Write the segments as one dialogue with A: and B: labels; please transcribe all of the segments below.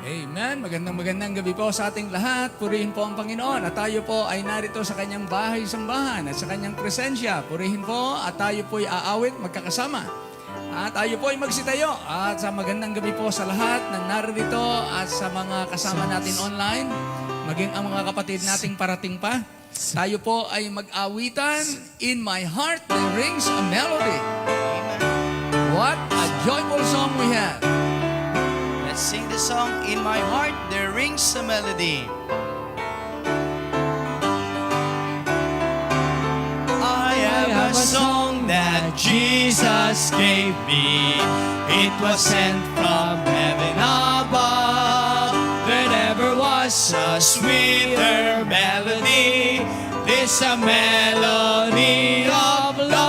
A: Amen. Magandang gabi po sa ating lahat. Purihin po ang Panginoon. At tayo po ay narito sa kanyang bahay-sambahan at sa kanyang presensya. Purihin po at tayo po ay aawit magkakasama. At tayo po ay magsitayo. At sa magandang gabi po sa lahat ng narito at sa mga kasama natin online, maging ang mga kapatid nating parating pa. Tayo po ay mag-awitan. In my heart there rings a melody. What a joyful song we have.
B: Let's sing the song, In My Heart There Rings a Melody. I have a song that Jesus gave me. It was sent from heaven above. There never was a sweeter melody. This a melody of love.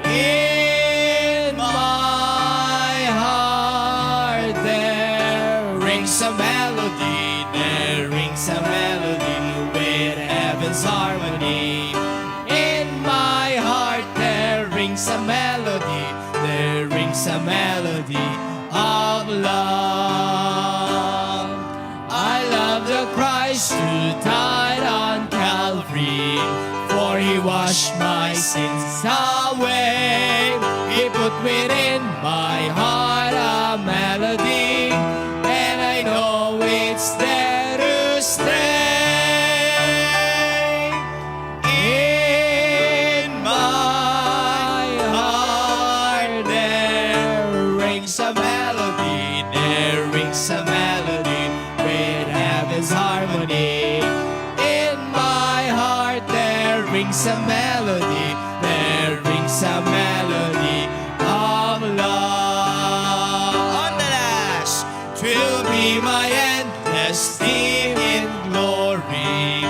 B: In my heart there rings a melody. There rings a melody with heaven's harmony. In my heart there rings a melody. There rings a melody of love. I love the Christ who died on Calvary, for he washed my sins away. He put within my heart a melody, and I know it's there to stay. In my heart there rings a melody. There rings a melody with heaven's harmony. In my heart there rings a melody. There rings a melody of love. On the last, 'twill be my endless theme in glory.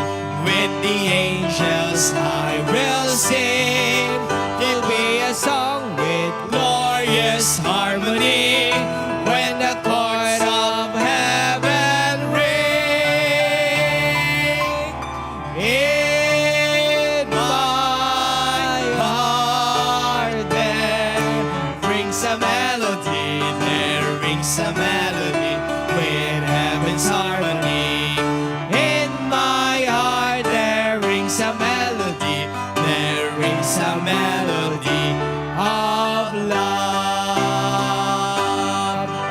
B: With the angels I will sing. There'll be a song with glorious harmony when the chord of heaven ring. In my heart there rings a melody. There rings a melody with heaven's harmony. In my heart there rings a melody. There rings a melody of love.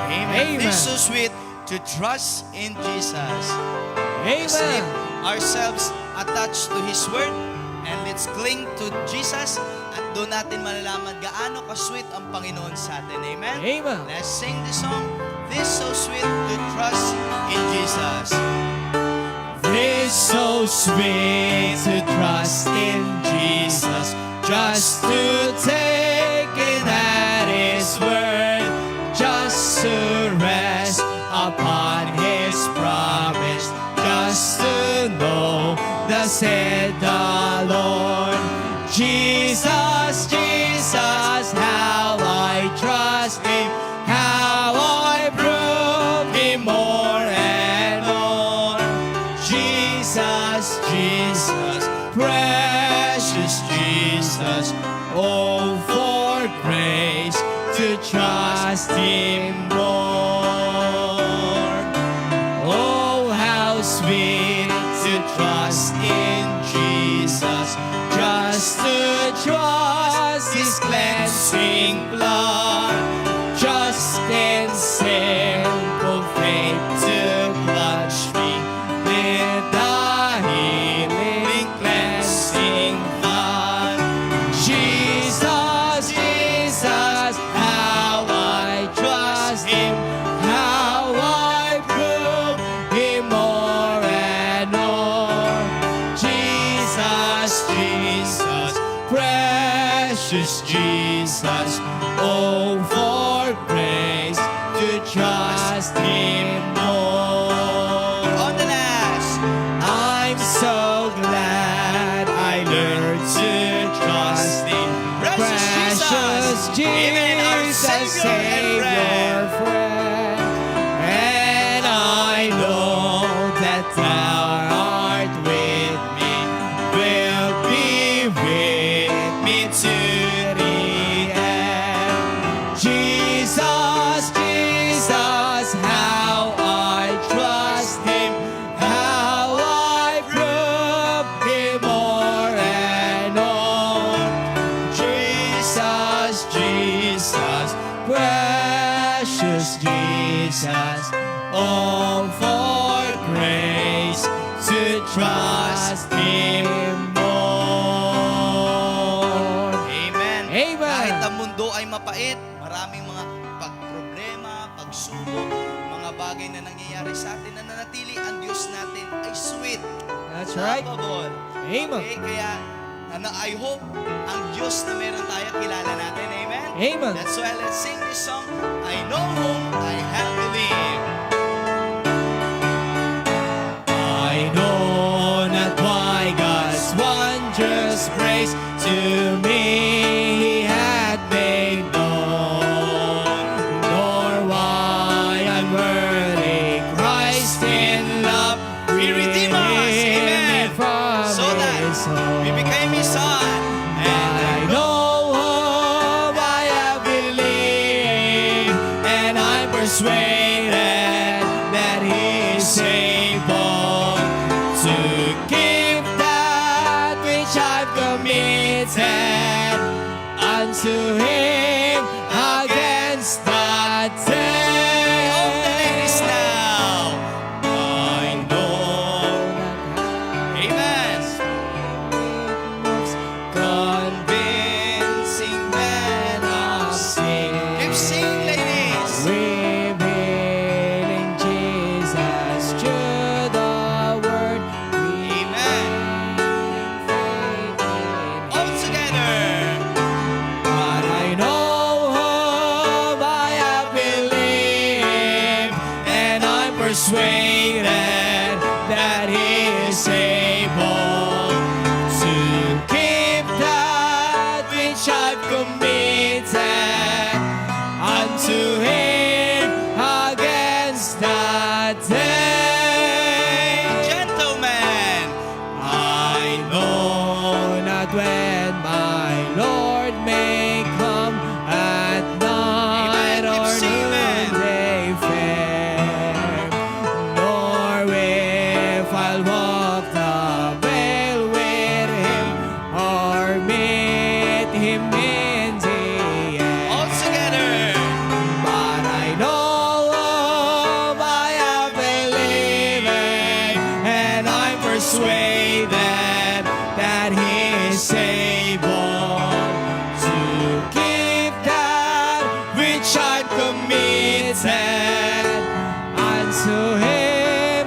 B: Amen. It's so sweet to trust in Jesus. Let's keep ourselves attached to His Word and let's cling to Jesus at doon natin malalaman gaano ka-sweet ang Panginoon sa atin. Amen?
A: Amen.
B: Let's sing the song, This so sweet to trust in Jesus. This so sweet to trust in Jesus, just to take it at His word, just to rest upon His promise, just to know thus said the Lord. Jesus, Jesus, how I trust Him, how I prove Him more and more. Jesus, Jesus, precious Jesus, oh, for grace to trust Him more. Oh, how sweet to trust in Jesus, just to trust His cleansing blood, just in simple faith to clutch me with the healing cleansing blood. Jesus, Jesus, how I trust Him, how I prove Him more and more. Jesus, Jesus, precious Jesus, oh, for grace to trust Him more. On the last, I'm so glad I learned to trust in precious Jesus, Savior, friend. And I know that Thou art with me, will be with me to the end. Jesus, Jesus, trust Him more.
C: Amen.
B: Amen.
C: Kahit ang mundo ay mapait, maraming mga pagproblema, pagsubok, mga bagay na nangyayari sa atin, na nanatili ang Diyos natin ay sweet.
B: That's right.
C: Lovable.
B: Amen.
C: Okay, kaya I hope ang Diyos na meron tayo, kilala natin. Amen?
B: Amen.
C: That's why let's sing this song, I know whom I have believed.
B: I know not why God's wondrous grace to me He had made known, nor why unworthy Christ in love
C: He redeemed us. Amen. So that we became His son. And
B: I know whom I have believed, and I'm persuaded that He is able to keep that which I've committed unto Him against the day.
C: all the ladies now.
B: I know
C: Amen.
B: convincing men of sin.
C: Keep singing, ladies.
B: Revealing Jesus through the Word.
C: Amen. All together.
B: But I know whom I have believed, and I'm persuaded that He is able to keep that which I've committed unto Him against the day.
C: Gentlemen.
B: I know not when my Lord may come at night
C: Amen. Keep
B: or
C: singing.
B: noonday fair, nor if I'll walk the veil with Him or meet Him in the air.
C: All together.
B: But I know whom I have believed, and I'm persuaded that He is able to keep that which I've committed unto Him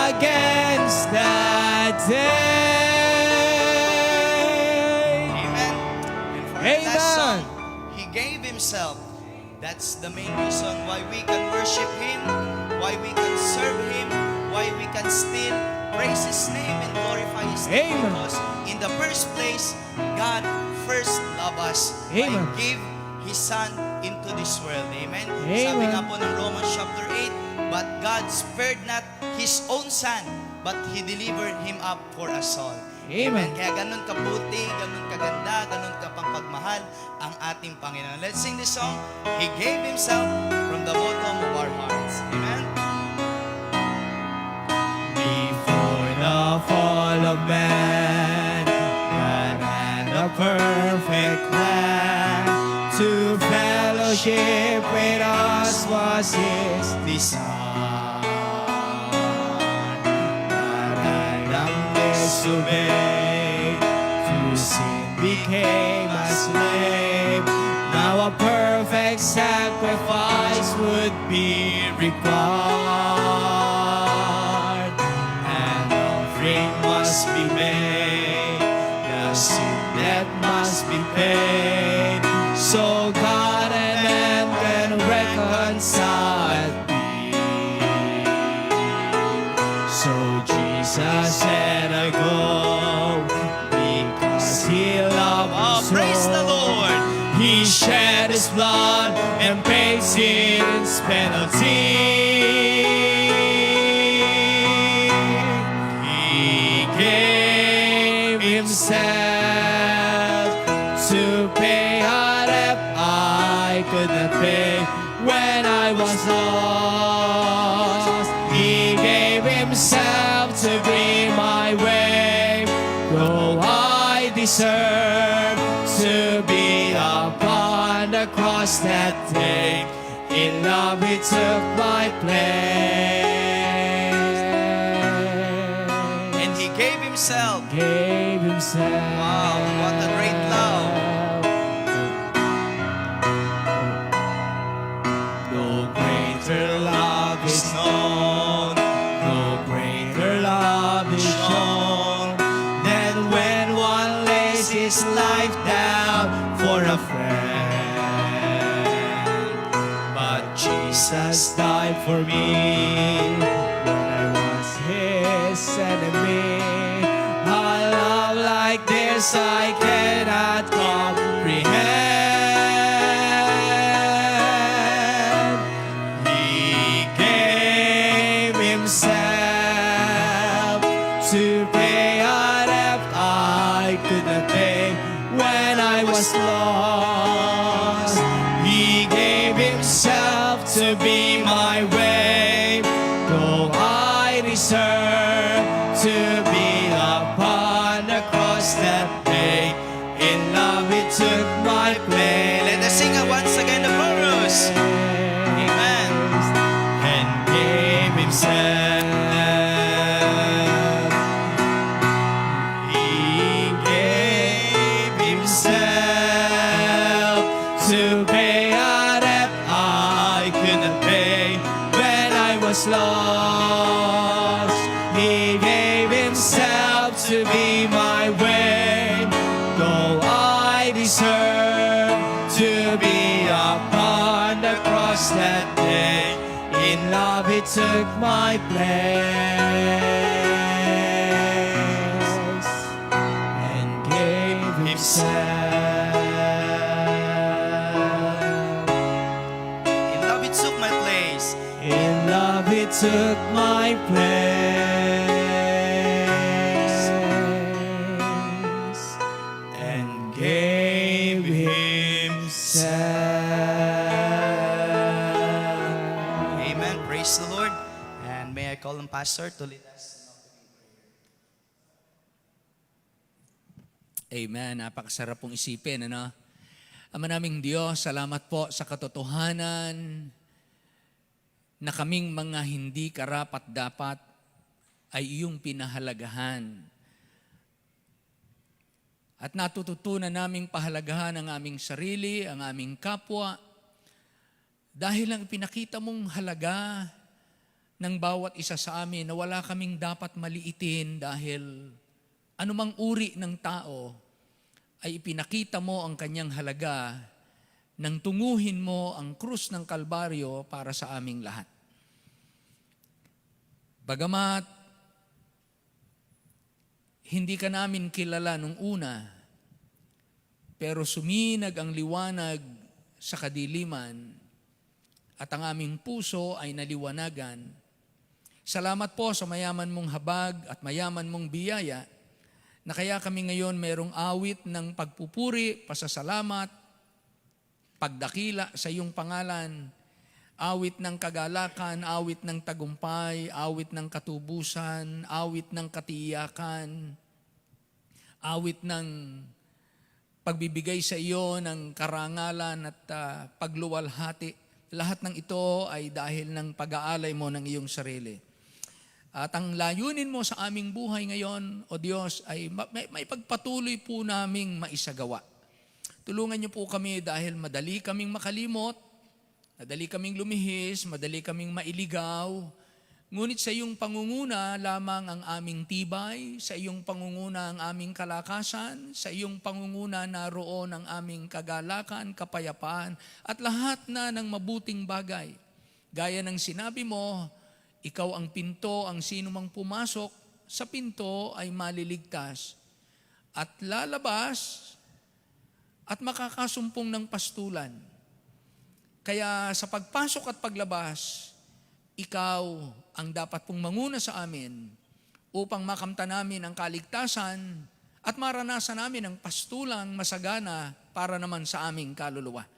B: against that day.
C: Amen. And for our
B: Amen.
C: last song, He gave Himself. That's the main reason why we can worship Him, why we can serve Him, why we can still praise His name and glorify His name.
B: Amen.
C: Because in the first place, God first loved us
B: Amen.
C: by give His Son into this world. Amen.
B: Amen.
C: Sabi nga po ng Romans chapter 8, but God spared not His own Son, but He delivered Him up for us all.
B: Amen.
C: Kaya ganun kabuti, ganun kaganda, ganun kapagmahal ang ating Panginoon. Let's sing this song. He gave Himself from the bottom of our hearts. Amen.
B: Before the fall of man, God had a perfect plan. To fellowship with us was His design. But Adam disobeyed, to sin became a slave. Now a perfect sacrifice would be required. An offering must be made, the sin debt must be paid, so God and man can reconcile be. So Jesus said I go, because He loved us
C: Praise the
B: so.
C: Lord.
B: He shed His blood and paid sin's penalty. He gave Himself to pay a debt I could not pay when I was lost. He gave Himself to be my way, though I deserve to be upon the cross that day. In love He took my place.
C: And Himself.
B: Gave Himself.
C: Wow, what a great love.
B: No greater love is known, no greater love is shown, than when one lays his life down for a friend. But Jesus died for me when I was His enemy. A love like this I cannot comprehend. He gave Himself to pay a debt I could not pay when I was lost. He gave Himself to be my way, though I deserve to be upon the cross that day. In love He took my place.
C: Let us sing once again the chorus. Amen.
B: And gave Himself. He gave Himself to pay a debt I could not pay when I was lost. He gave Himself to be my way, though I deserve to be upon the cross that day. In love He took my place and gave Himself.
C: In love He took my place.
B: In love He took my place and gave Himself.
C: Amen. Praise the Lord. And may I call on Pastor to lead us.
A: Amen. Napakasarap pong isipin, ano? Ama naming Diyos, salamat po sa katotohanan na kaming mga hindi karapat-dapat ay iyong pinahalagahan. At natututunan naming pahalagahan ang aming sarili, ang aming kapwa, dahil lang pinakita mong halaga ng bawat isa sa amin na wala kaming dapat maliitin dahil anumang uri ng tao ay ipinakita mo ang kanyang halaga nang tunguhin mo ang krus ng Kalbaryo para sa aming lahat. Bagamat hindi ka namin kilala nung una, pero suminag ang liwanag sa kadiliman at ang aming puso ay naliwanagan. Salamat po sa mayaman mong habag at mayaman mong biyaya na kaya kami ngayon mayroong awit ng pagpupuri, pasasalamat, pagdakila sa iyong pangalan, awit ng kagalakan, awit ng tagumpay, awit ng katubusan, awit ng katiyakan, awit ng pagbibigay sa iyo ng karangalan at pagluwalhati. Lahat ng ito ay dahil ng pag-aalay mo ng iyong sarili. At ang layunin mo sa aming buhay ngayon, O Diyos, ay may pagpatuloy po naming maisagawa. Tulungan niyo po kami dahil madali kaming makalimot, madali kaming lumihis, madali kaming mailigaw. Ngunit sa iyong pangunguna lamang ang aming tibay, sa iyong pangunguna ang aming kalakasan, sa iyong pangunguna naroon ang aming kagalakan, kapayapaan, at lahat na ng mabuting bagay. Gaya ng sinabi mo, ikaw ang pinto, ang sino mang pumasok sa pinto ay maliligtas at lalabas at makakasumpong ng pastulan. Kaya sa pagpasok at paglabas, ikaw ang dapat pong manguna sa amin upang makamta namin ang kaligtasan at maranasan namin ang pastulang masagana para naman sa aming kaluluwa.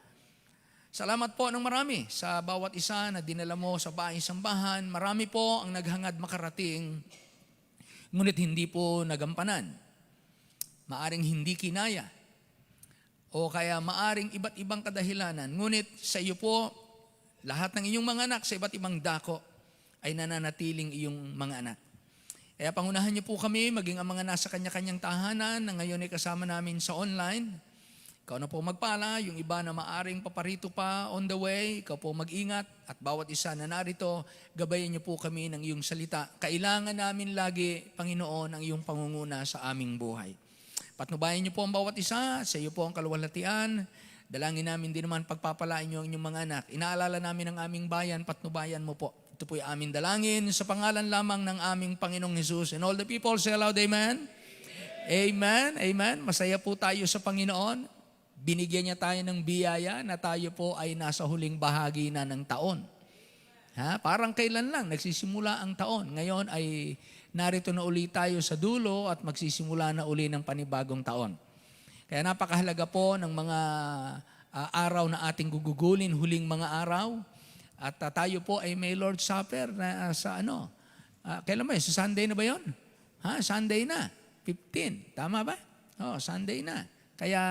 A: Salamat po ng marami sa bawat isa na dinala mo sa bahay-sambahan. Marami po ang naghangad makarating, ngunit hindi po nagampanan. Maaring hindi kinaya, o kaya maaring iba't ibang kadahilanan. Ngunit sa iyo po, lahat ng iyong mga anak sa iba't ibang dako ay nananatiling iyong mga anak. Kaya pangunahan niyo po kami, maging ang mga nasa kanya-kanyang tahanan na ngayon ay kasama namin sa online. Ikaw na po magpala, yung iba na maaring paparito pa on the way, ikaw po mag-ingat at bawat isa na narito, gabayan niyo po kami ng iyong salita. Kailangan namin lagi, Panginoon, ang iyong pangunguna sa aming buhay. Patnubayan niyo po ang bawat isa, sa iyo po ang kaluwalhatian. Dalangin namin din naman pagpapalain niyo ang inyong mga anak. Inaalala namin ang aming bayan, patnubayan mo po. Ito po'y aming dalangin sa pangalan lamang ng aming Panginoong Jesus. And all the people say aloud, Amen? Amen, amen. Masaya po tayo sa Panginoon. Binigyan niya tayo ng biyaya na tayo po ay nasa huling bahagi na ng taon. Parang kailan lang, nagsisimula ang taon. Ngayon ay narito na uli tayo sa dulo at magsisimula na uli ng panibagong taon. Kaya napakahalaga po ng mga araw na ating gugugulin, huling mga araw. At tayo po ay may Lord's Supper na sa kailan ba yun? Sa Sunday na ba yun? Sunday na. 15. Tama ba? Sunday na. Kaya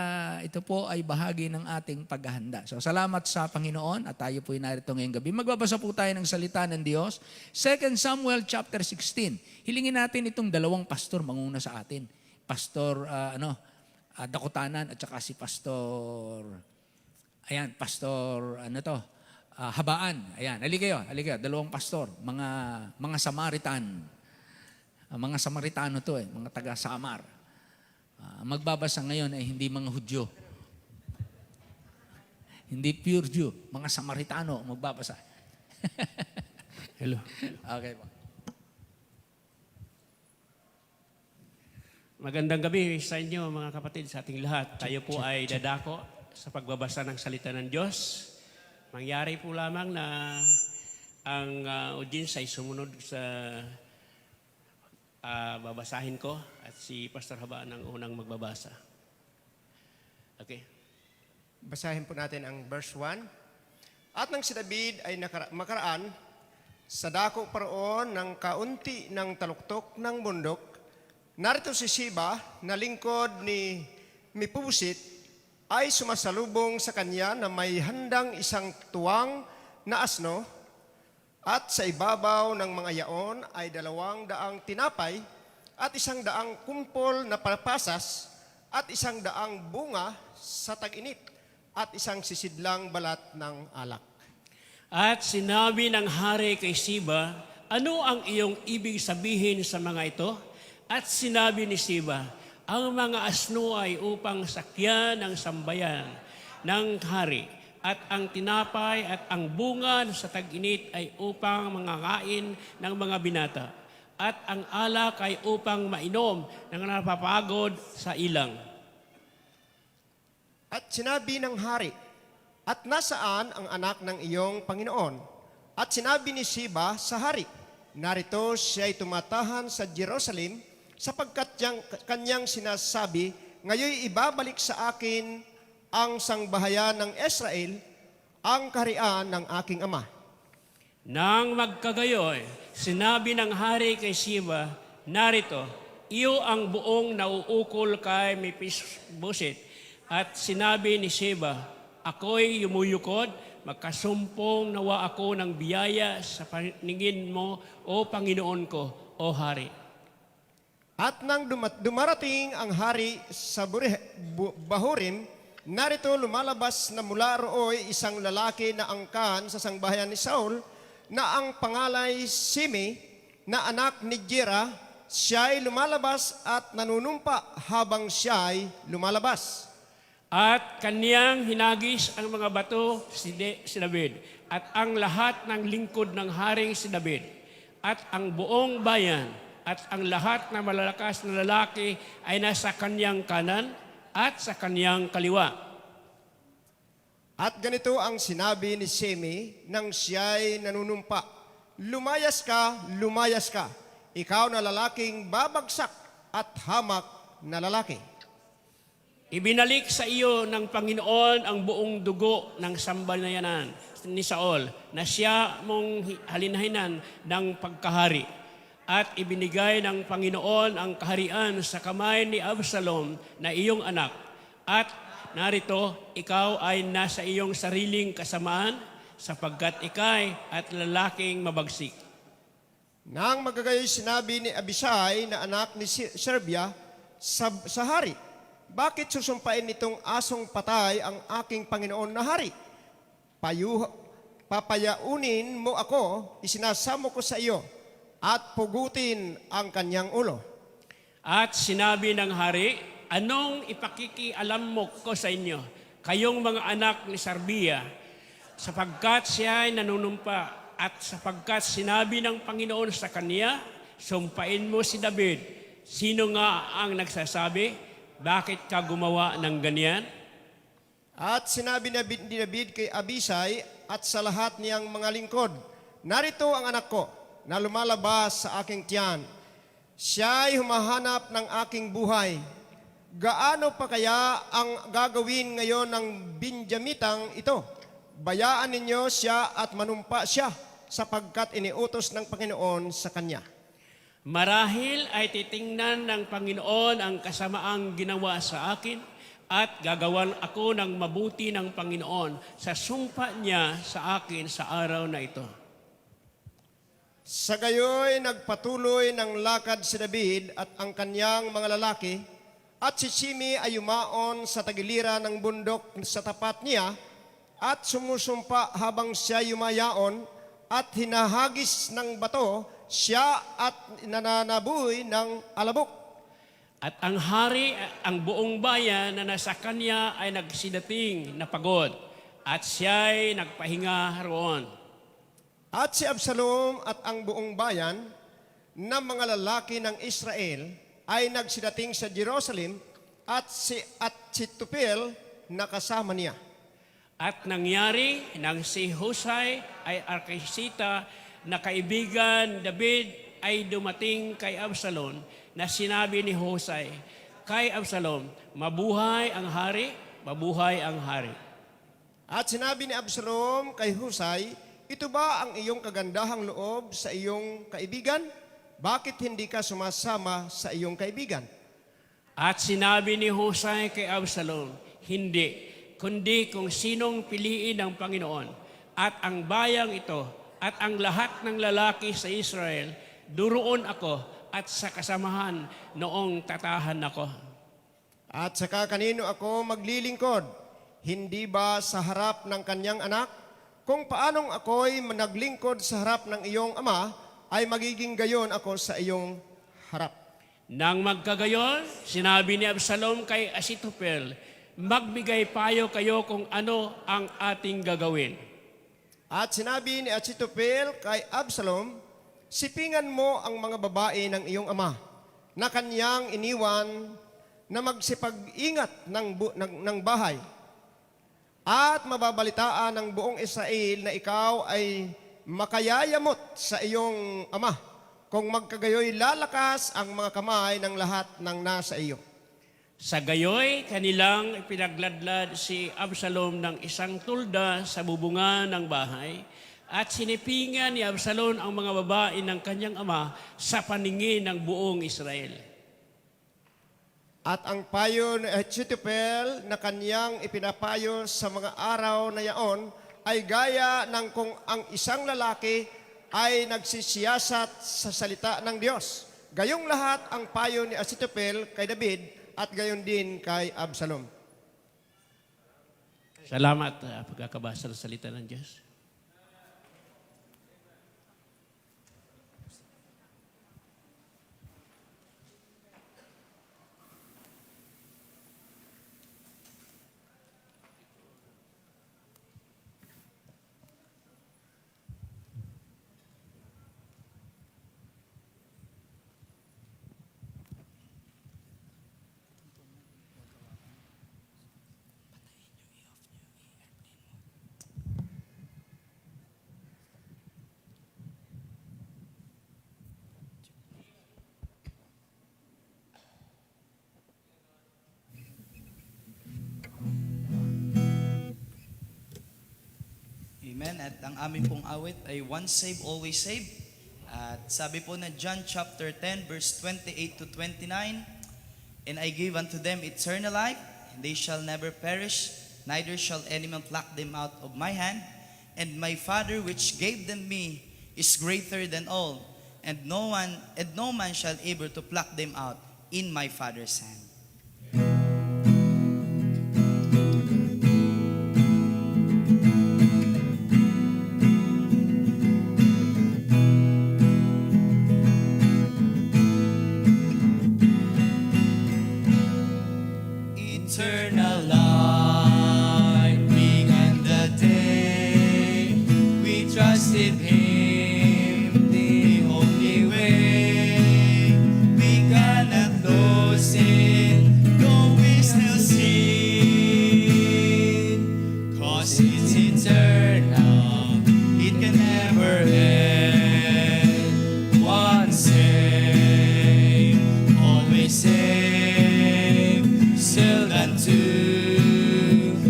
A: ito po ay bahagi ng ating paghahanda. So salamat sa Panginoon at tayo po ay narito ngayong gabi. Magbabasa po tayo ng salita ng Diyos. 2 Samuel chapter 16. Hilingin natin itong dalawang pastor manguna sa atin. Pastor Dakutanan at saka si Pastor Habaan. Ayan, halika kayo, dalawang pastor, mga Samaritan. Mga Samaritano to mga taga Samar. Magbabasa ngayon ay hindi mga Hudyo. Hindi pure Jew, mga Samaritano magbabasa.
B: Hello.
A: Okay po.
B: Magandang gabi sa inyo mga kapatid, sa ating lahat. Tayo po ay dadako sa pagbabasa ng salita ng Diyos. Mangyari po lamang na ang audience ay sumunod sa babasahin ko at si Pastor Habaan ang unang magbabasa. Okay.
D: Basahin po natin ang verse 1. At nang si David ay makaraan sa dako paroon ng kaunti ng taluktok ng bundok, narito si Siba na lingkod ni Mephibosheth ay sumasalubong sa kanya na may handang isang tuwang na asno at sa ibabaw ng mga yaon ay 200 tinapay at 100 kumpol na palapasas at 100 bunga sa tag-init at 1 sisidlang balat ng alak.
B: At sinabi ng hari kay Siba, ano ang iyong ibig sabihin sa mga ito? At sinabi ni Siba, ang mga asno ay upang sakyan ng sambayan ng hari, at ang tinapay at ang bunga sa tag-init ay upang mangakain ng mga binata, at ang alak ay upang mainom ng napapagod sa ilang.
D: At sinabi ng hari, at nasaan ang anak ng iyong Panginoon? At sinabi ni Siba sa hari, narito siya ay tumatahan sa Jerusalem, sapagkat kanyang sinasabi, ngayon ibabalik sa akin ang sangbahayan ng Israel, ang kaharian ng aking ama.
B: Nang magkagayoy, sinabi ng hari kay Siba, narito, iyo ang buong nauukol kay Mephibosheth. At sinabi ni Siba, ako'y yumuyukod, magkasumpong nawa ako ng biyaya sa paningin mo, o Panginoon ko, o hari.
D: At nang dumarating ang hari sa Bahurim, narito lumalabas na mula rooy isang lalaki na angkan sa sangbahayan ni Saul, na ang pangalay Simi, na anak ni Gera. Siya'y lumalabas at nanunumpa habang siya'y lumalabas.
B: At kaniyang hinagis ang mga bato si David, at ang lahat ng lingkod ng haring si David, at ang buong bayan, at ang lahat na malalakas na lalaki ay nasa kaniyang kanan at sa kaniyang kaliwa.
D: At ganito ang sinabi ni Simi nang siya'y nanunumpa, lumayas ka, ikaw na lalaking babagsak at hamak na lalaki.
B: Ibinalik sa iyo ng Panginoon ang buong dugo ng sambayanan ni Saul, na siya mong halinahinan ng pagkahari. At ibinigay ng Panginoon ang kaharian sa kamay ni Absalom na iyong anak. At narito, ikaw ay nasa iyong sariling kasamaan, sapagkat ikay at lalaking mabagsik.
D: Nang magagayoy sinabi ni Abisai na anak ni Serbia sa hari, bakit susumpain nitong asong patay ang aking Panginoon na hari? Papayaunin mo ako, isinasamo ko sa iyo, at pugutin ang kanyang ulo.
E: At sinabi ng hari, anong ipakikialam mo ko sa inyo, kayong mga anak ni Serbia, sapagkat siya ay nanunumpa, at sapagkat sinabi ng Panginoon sa kanya, sumpain mo si David. Sino nga ang nagsasabi? Bakit ka gumawa ng ganyan?
D: At sinabi ni David kay Abisai at sa lahat niyang mga lingkod, narito ang anak ko na lumalabas sa aking tiyan. Siya'y humahanap ng aking buhay. Gaano pa kaya ang gagawin ngayon ng Benjamitang ito? Bayaan ninyo siya at manumpa siya sapagkat iniutos ng Panginoon sa kanya.
E: Marahil ay titingnan ng Panginoon ang kasamaang ginawa sa akin at gagawan ako ng mabuti ng Panginoon sa sumpa niya sa akin sa araw na ito.
D: Sa gayoy nagpatuloy ng lakad si David at ang kanyang mga lalaki, at si Shimei ay yumaon sa tagiliran ng bundok sa tapat niya at sumusumpa habang siya yumayaon at hinahagis ng bato siya at nananaboy ng alabok.
E: At ang hari, ang buong bayan na nasa kanya ay nagsidating na pagod at siya'y nagpahinga roon.
D: At si Absalom at ang buong bayan na mga lalaki ng Israel ay nagsidating sa Jerusalem at si Tupel na kasama niya.
E: At nangyari nang si Husay ay Arkisita na kaibigan David ay dumating kay Absalom na sinabi ni Husay, kay Absalom, mabuhay ang hari, mabuhay ang hari.
D: At sinabi ni Absalom kay Husay, ito ba ang iyong kagandahang loob sa iyong kaibigan? Bakit hindi ka sumasama sa iyong kaibigan?
E: At sinabi ni Husay kay Absalom, hindi, kundi kung sinong piliin ng Panginoon at ang bayang ito at ang lahat ng lalaki sa Israel, duroon ako at sa kasamahan noong tatahan ako.
D: At saka kanino ako maglilingkod? Hindi ba sa harap ng kanyang anak? Kung paanong ako'y naglingkod sa harap ng iyong ama, ay magiging gayon ako sa iyong harap.
E: Nang magkagayon, sinabi ni Absalom kay Ahithophel, magbigay payo kayo kung ano ang ating gagawin.
D: At sinabi ni Ahithophel kay Absalom, sipingan mo ang mga babae ng iyong ama na kanyang iniwan na magsipag-ingat ng bahay. At mababalitaan ng buong Israel na ikaw ay makayayamot sa iyong ama kung magkagayoy lalakas ang mga kamay ng lahat ng nasa iyo.
E: Sa gayoy, kanilang pinagladlad si Absalom ng isang tulda sa bubungan ng bahay at sinipingan ni Absalom ang mga babae ng kanyang ama sa paningin ng buong Israel.
D: At ang payo ni Ahithophel na kanyang ipinapayo sa mga araw na yaon ay gaya ng kung ang isang lalaki ay nagsisiyasat sa salita ng Diyos. Gayong lahat ang payo ni Ahithophel kay David at gayon din kay Absalom.
E: Salamat pagkakabasa ng salita ng Diyos.
C: Amen. At ang aming pong awit ay once saved, always saved. At sabi po na John chapter 10 verse 28 to 29, and I give unto them eternal life, and they shall never perish, neither shall any man pluck them out of my hand. And my Father which gave them me is greater than all, and no man shall able to pluck them out in my Father's hand.
B: Eternal light began the day we trusted Him, the only way. We cannot lose it, though we still sin, 'cause it's eternal, it can never end. Once saved, always saved, sealed unto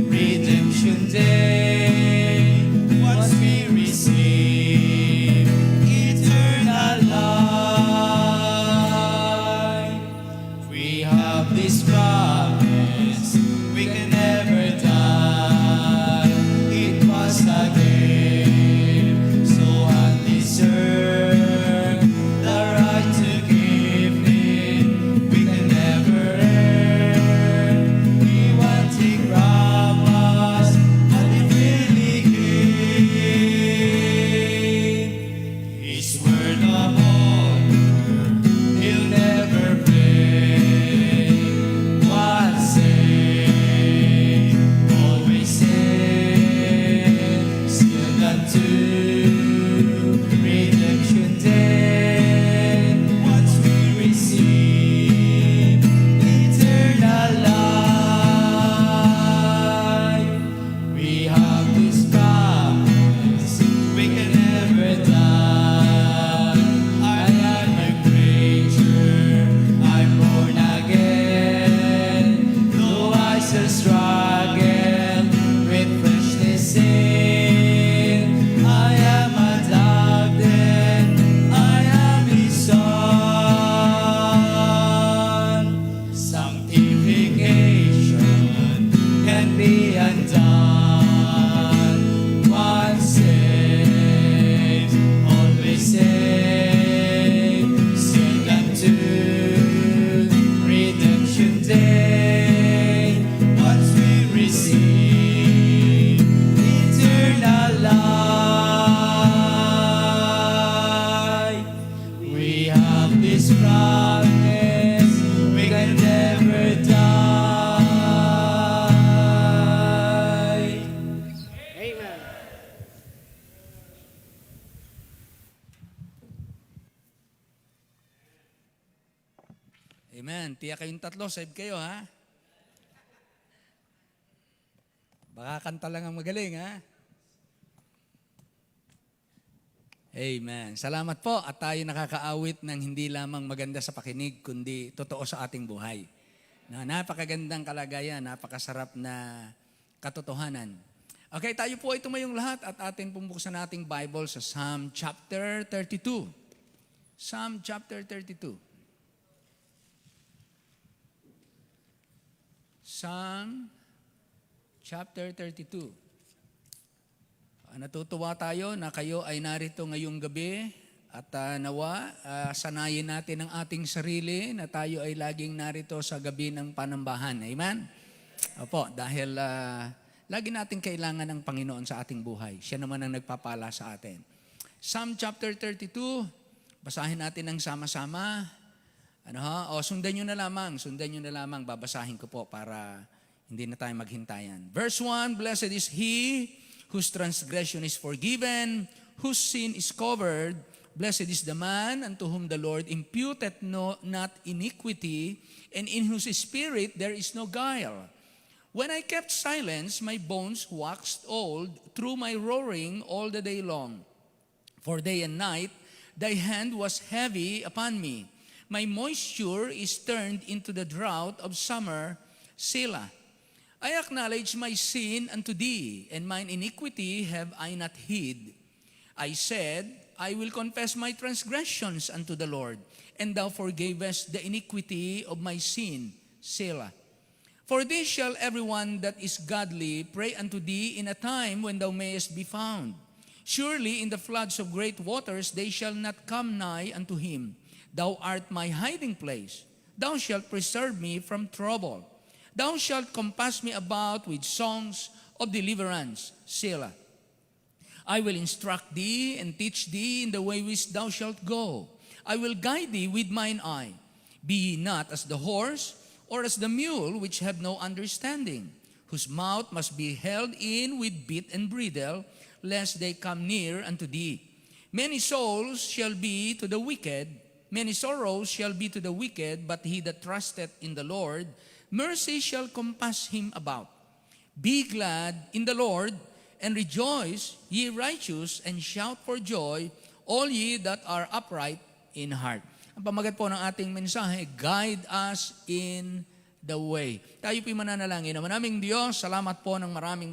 B: redemption day. Once we receive eternal life, we have this promise, we can never die. It was a gift so undeserved, the right to give it, we can never earn. We want it from us, and it really gave. His word of honor, He'll never break. Once saved, always saved, sealed unto redemption day. Once we receive eternal life, we have this promise, we can never die. I am a creature, I'm born again, though I still struggle with fleshly sin. I am adopted, I am His son. Sanctification can be undone. Once saved, always saved, sealed unto redemption day. Once we receive eternal life, we have this promise, we can never die.
E: Amen.
A: Amen. Tiyak kayong tatlo, save kayo ha. Baka kanta lang ang magaling ha. Amen. Salamat po at tayo nakakaawit ng hindi lamang maganda sa pakinig, kundi totoo sa ating buhay. Na napakagandang kalagayan, napakasarap na katotohanan. Okay, tayo po ay tumayong lahat at atin pumbuksan nating Bible sa Psalm chapter 32. Psalm chapter 32. Psalm chapter 32. Natutuwa tayo na kayo ay narito ngayong gabi at nawa sanayin natin ang ating sarili na tayo ay laging narito sa gabi ng panambahan. Amen? Opo, dahil lagi natin kailangan ng Panginoon sa ating buhay. Siya naman ang nagpapala sa atin. Psalm chapter 32, basahin natin ng sama-sama. Sundan nyo na lamang, babasahin ko po para hindi na tayo maghintayan. Verse 1, Blessed is he whose transgression is forgiven, whose sin is covered. Blessed is the man unto whom the Lord imputeth not iniquity, and in whose spirit there is no guile. When I kept silence, my bones waxed old through my roaring all the day long. For day and night thy hand was heavy upon me. My moisture is turned into the drought of summer, Selah. I acknowledge my sin unto thee, and mine iniquity have I not hid. I said, I will confess my transgressions unto the Lord, and thou forgavest the iniquity of my sin, Selah. For this shall everyone that is godly pray unto thee in a time when thou mayest be found. Surely in the floods of great waters they shall not come nigh unto him. Thou art my hiding place. Thou shalt preserve me from trouble. Thou shalt compass me about with songs of deliverance. Selah. I will instruct thee and teach thee in the way which thou shalt go. I will guide thee with mine eye. Be ye not as the horse or as the mule which have no understanding, whose mouth must be held in with bit and bridle, lest they come near unto thee. Many souls shall be to the wicked, many sorrows shall be to the wicked, but he that trusteth in the Lord, mercy shall compass him about. Be glad in the Lord, and rejoice, ye righteous, and shout for joy, all ye that are upright in heart. Ang pamagat po ng ating mensahe, guide us in the way. Tayo po'y mananalangin. Manaming Diyos, salamat po ng marami.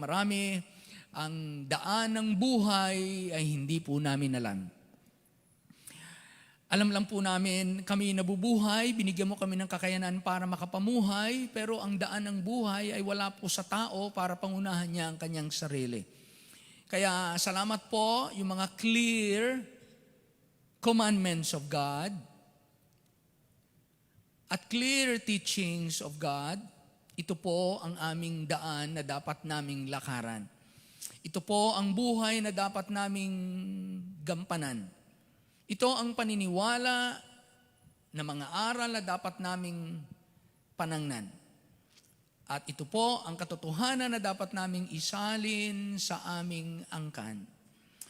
A: Ang daan ng buhay ay hindi po namin alam. Alam lang po namin, kami nabubuhay, binigyan mo kami ng kakayanan para makapamuhay, pero ang daan ng buhay ay wala po sa tao para pangunahan niya ang kanyang sarili. Kaya salamat po yung mga clear commandments of God at clear teachings of God. Ito po ang aming daan na dapat naming lakaran. Ito po ang buhay na dapat naming gampanan. Ito ang paniniwala na mga aral na dapat naming panangnan. At ito po ang katotohanan na dapat naming isalin sa aming angkan.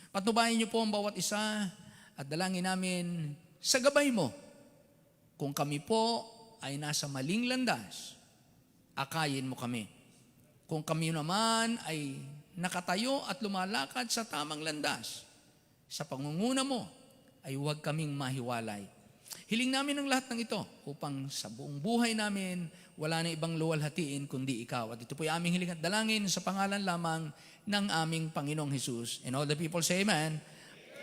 A: Patnubayan niyo po ang bawat isa at dalangin namin sa gabay mo. Kung kami po ay nasa maling landas, akayin mo kami. Kung kami naman ay nakatayo at lumalakad sa tamang landas, sa pangunguna mo ay huwag kaming mahiwalay. Hiling namin ang lahat ng ito upang sa buong buhay namin wala na ibang luwalhatiin kundi ikaw. At ito po ay aming hiling at dalangin sa pangalan lamang ng aming Panginoong Hesus. And all the people say amen.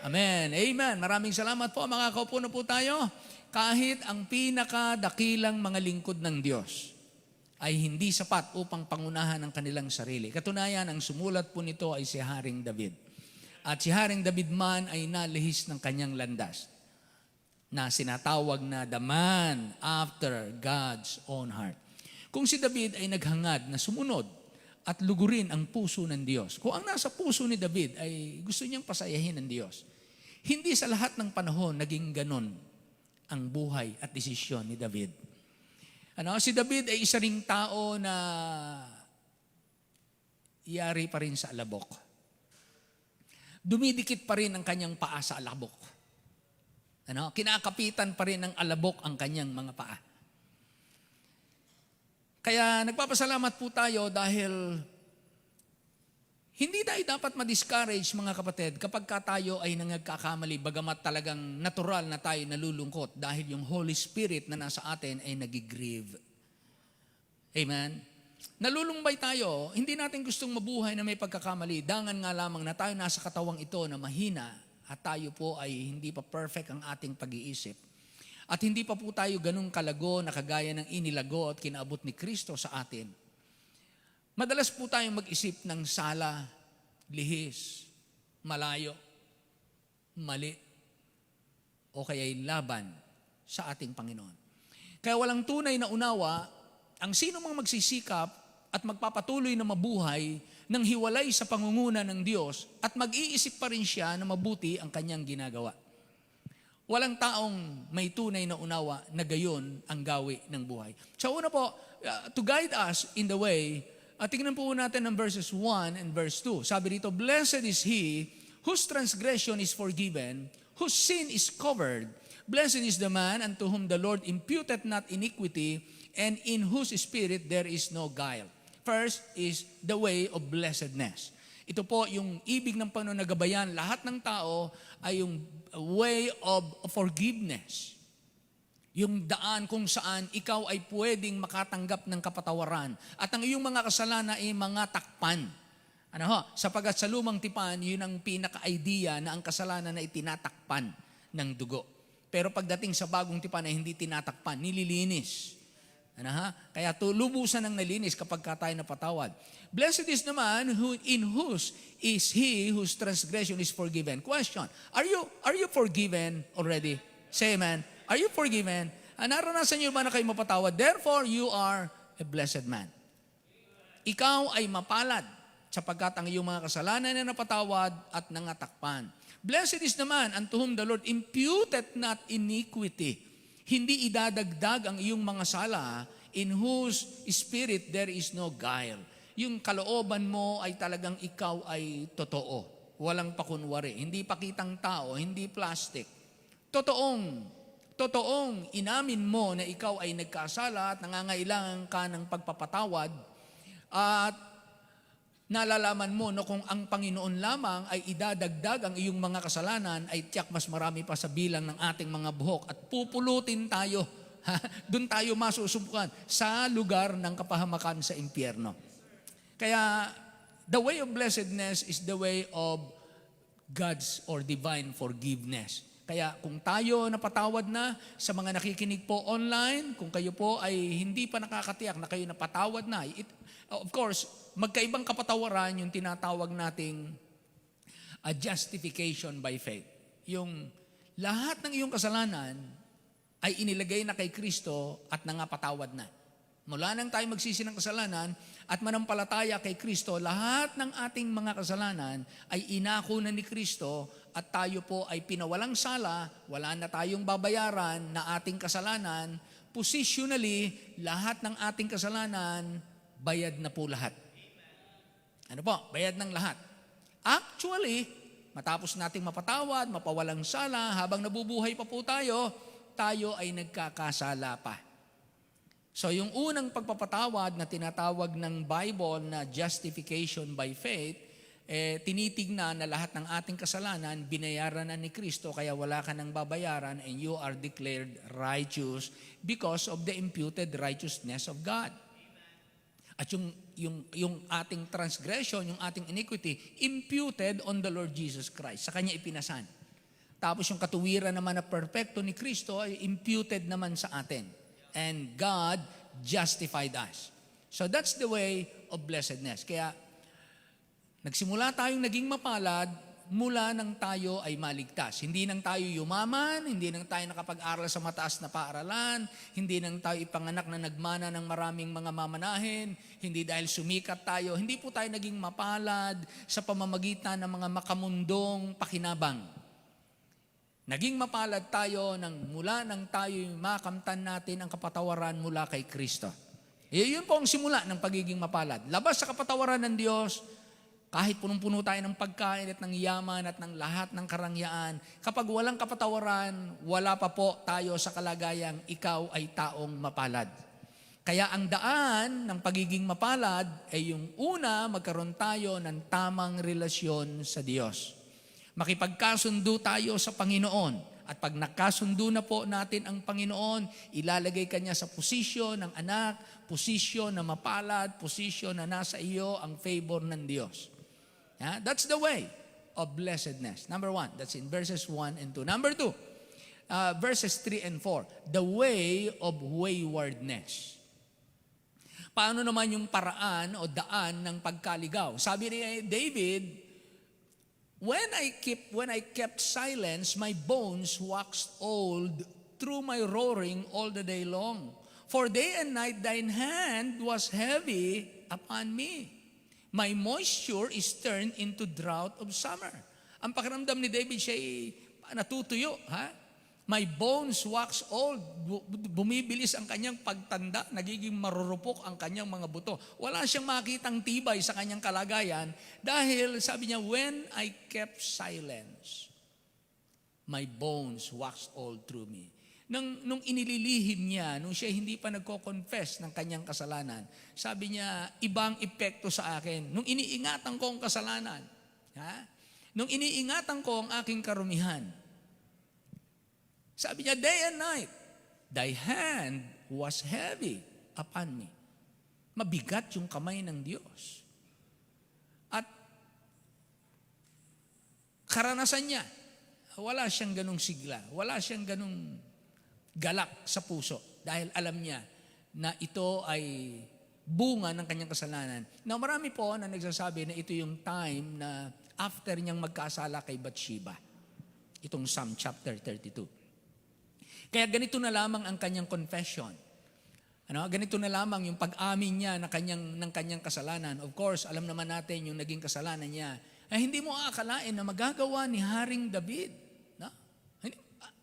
A: Amen. Amen. Maraming salamat po. Makakaupo na po tayo. Kahit ang pinakadakilang mga lingkod ng Diyos ay hindi sapat upang pangunahan ang kanilang sarili. Katunayan, ang sumulat po nito ay si Haring David. At si Haring David man ay nalihis ng kanyang landas na sinatawag na the man after God's own heart. Kung si David ay naghangad na sumunod at lugurin ang puso ng Diyos, kung ang nasa puso ni David ay gusto niyang pasayahin ng Diyos, hindi sa lahat ng panahon naging ganon ang buhay at desisyon ni David. Si David ay isa ring tao na yari pa rin sa alabok. Dumidikit pa rin ang kanyang paa sa alabok. Kinakapitan pa rin ng alabok ang kanyang mga paa. Kaya nagpapasalamat po tayo dahil hindi tayo dapat ma-discourage mga kapatid kapag tayo ay nagkakamali bagamat talagang natural na tayo nalulungkot dahil yung Holy Spirit na nasa atin ay nagigrieve. Amen? Nalulumbay tayo, hindi natin gustong mabuhay na may pagkakamali. Dangan nga lamang na tayo nasa katawang ito na mahina at tayo po ay hindi pa perfect ang ating pag-iisip. At hindi pa po tayo ganung kalago na kagaya ng inilago at kinaabot ni Kristo sa atin. Madalas po tayong mag-isip ng sala, lihis, malayo, mali, o kaya'y laban sa ating Panginoon. Kaya walang tunay na unawa ang sino mang magsisikap at magpapatuloy na mabuhay nang hiwalay sa pangunguna ng Diyos at mag-iisip pa rin siya na mabuti ang kanyang ginagawa. Walang taong may tunay na unawa na gayon ang gawi ng buhay. So una po, to guide us in the way, tingnan po natin ang verses 1 and verse 2. Sabi dito, blessed is he whose transgression is forgiven, whose sin is covered. Blessed is the man unto whom the Lord imputeth not iniquity, and in whose spirit there is no guile. First is the way of blessedness. Ito po yung ibig ng Panginoon na gabayan. Lahat ng tao ay yung way of forgiveness. Yung daan kung saan ikaw ay pwedeng makatanggap ng kapatawaran. At ang iyong mga kasalanan ay mga takpan. Sapagat sa lumang tipan, yun ang pinaka-idea na ang kasalanan ay tinatakpan ng dugo. Pero pagdating sa bagong tipan ay hindi tinatakpan, nililinis. Ano ha? Kaya lubusan ng nalinis kapag ka tayo napatawad. Blessed is the man in whose is he whose transgression is forgiven. Question, are you forgiven already? Say amen. Are you forgiven? Naranasan niyo ba na kayo mapatawad? Therefore, you are a blessed man. Ikaw ay mapalad sapagkat ang iyong mga kasalanan ay napatawad at nangatakpan. Blessed is the man unto whom the Lord imputed not iniquity. Hindi idadagdag ang iyong mga sala, in whose spirit there is no guile. Yung kalooban mo ay talagang ikaw ay totoo. Walang pakunwari. Hindi pakitang tao, hindi plastic. Totoong inamin mo na ikaw ay nagkasala at nangangailangan ka ng pagpapatawad at nalalaman mo na kung ang Panginoon lamang ay idadagdag ang iyong mga kasalanan, ay tiyak mas marami pa sa bilang ng ating mga buhok at pupulutin tayo. Doon tayo masusubukan sa lugar ng kapahamakan sa impyerno. Kaya the way of blessedness is the way of God's or divine forgiveness. Kaya kung tayo napatawad na sa mga nakikinig po online, kung kayo po ay hindi pa nakakatiyak na kayo napatawad na, of course, magkaibang kapatawaran yung tinatawag nating justification by faith. Yung lahat ng iyong kasalanan ay inilagay na kay Kristo at nangapatawad na. Mula nang tayo magsisi ng kasalanan at manampalataya kay Kristo, lahat ng ating mga kasalanan ay inako na ni Kristo at tayo po ay pinawalang sala, wala na tayong babayaran na ating kasalanan. Positionally, lahat ng ating kasalanan, bayad na po lahat. Ano po? Bayad ng lahat. Actually, matapos nating mapatawad, mapawalang sala, habang nabubuhay pa po tayo ay nagkakasala pa. So yung unang pagpapatawad na tinatawag ng Bible na justification by faith, tinitignan na lahat ng ating kasalanan, binayaran na ni Kristo, kaya wala ka nang babayaran and you are declared righteous because of the imputed righteousness of God. At yung ating transgression, yung ating iniquity, imputed on the Lord Jesus Christ. Sa Kanya ipinasan. Tapos yung katuwiran naman na perfecto ni Kristo ay imputed naman sa atin. And God justified us. So that's the way of blessedness. Kaya nagsimula tayong naging mapalad mula nang tayo ay maligtas. Hindi nang tayo yumaman, hindi nang tayo nakapag-aral sa mataas na paaralan, hindi nang tayo ipanganak na nagmana ng maraming mga mamanahin, hindi dahil sumikat tayo, hindi po tayo naging mapalad sa pamamagitan ng mga makamundong pakinabang. Naging mapalad tayo mula nang tayo makamtan natin ang kapatawaran mula kay Kristo. Yun po ang simula ng pagiging mapalad. Labas sa kapatawaran ng Diyos, kahit punong-puno tayo ng pagkain at ng yaman at ng lahat ng karangyaan, kapag walang kapatawaran, wala pa po tayo sa kalagayang ikaw ay taong mapalad. Kaya ang daan ng pagiging mapalad ay yung una, magkaroon tayo ng tamang relasyon sa Diyos. Makipagkasundo tayo sa Panginoon. At pag nakasundo na po natin ang Panginoon, ilalagay Kanya sa posisyon ng anak, posisyon na mapalad, posisyon na nasa iyo ang favor ng Diyos. Yeah? That's the way of blessedness. Number 1, that's in verses 1 and 2. Number 2, verses 3 and 4, the way of waywardness. Paano naman yung paraan o daan ng pagkaligaw? Sabi ni David, When I kept silence, my bones waxed old through my roaring all the day long. For day and night thine hand was heavy upon me. My moisture is turned into drought of summer. Ang pakiramdam ni David, siya natutuyo. My bones wax old. Bumibilis ang kanyang pagtanda. Nagiging marurupok ang kanyang mga buto. Wala siyang makitang tibay sa kanyang kalagayan dahil sabi niya, when I kept silence, my bones waxed old through me. Nung inililihim niya, nung siya hindi pa nagko-confess ng kanyang kasalanan, sabi niya, ibang epekto sa akin. Nung iniingatan ko ang kasalanan, nung iniingatan ko ang aking karumihan, sabi niya, day and night, thy hand was heavy upon me. Mabigat yung kamay ng Diyos. At karanasan niya, wala siyang ganung sigla, wala siyang ganung galak sa puso dahil alam niya na ito ay bunga ng kanyang kasalanan. Now, marami po na nagsasabi na ito yung time na after niyang magkasala kay Bathsheba. Itong Psalm chapter 32. Kaya ganito na lamang ang kanyang confession. Ganito na lamang yung pag-amin niya ng kanyang kasalanan. Of course, alam naman natin yung naging kasalanan niya. Ay hindi mo aakalain na magagawa ni Haring David. No?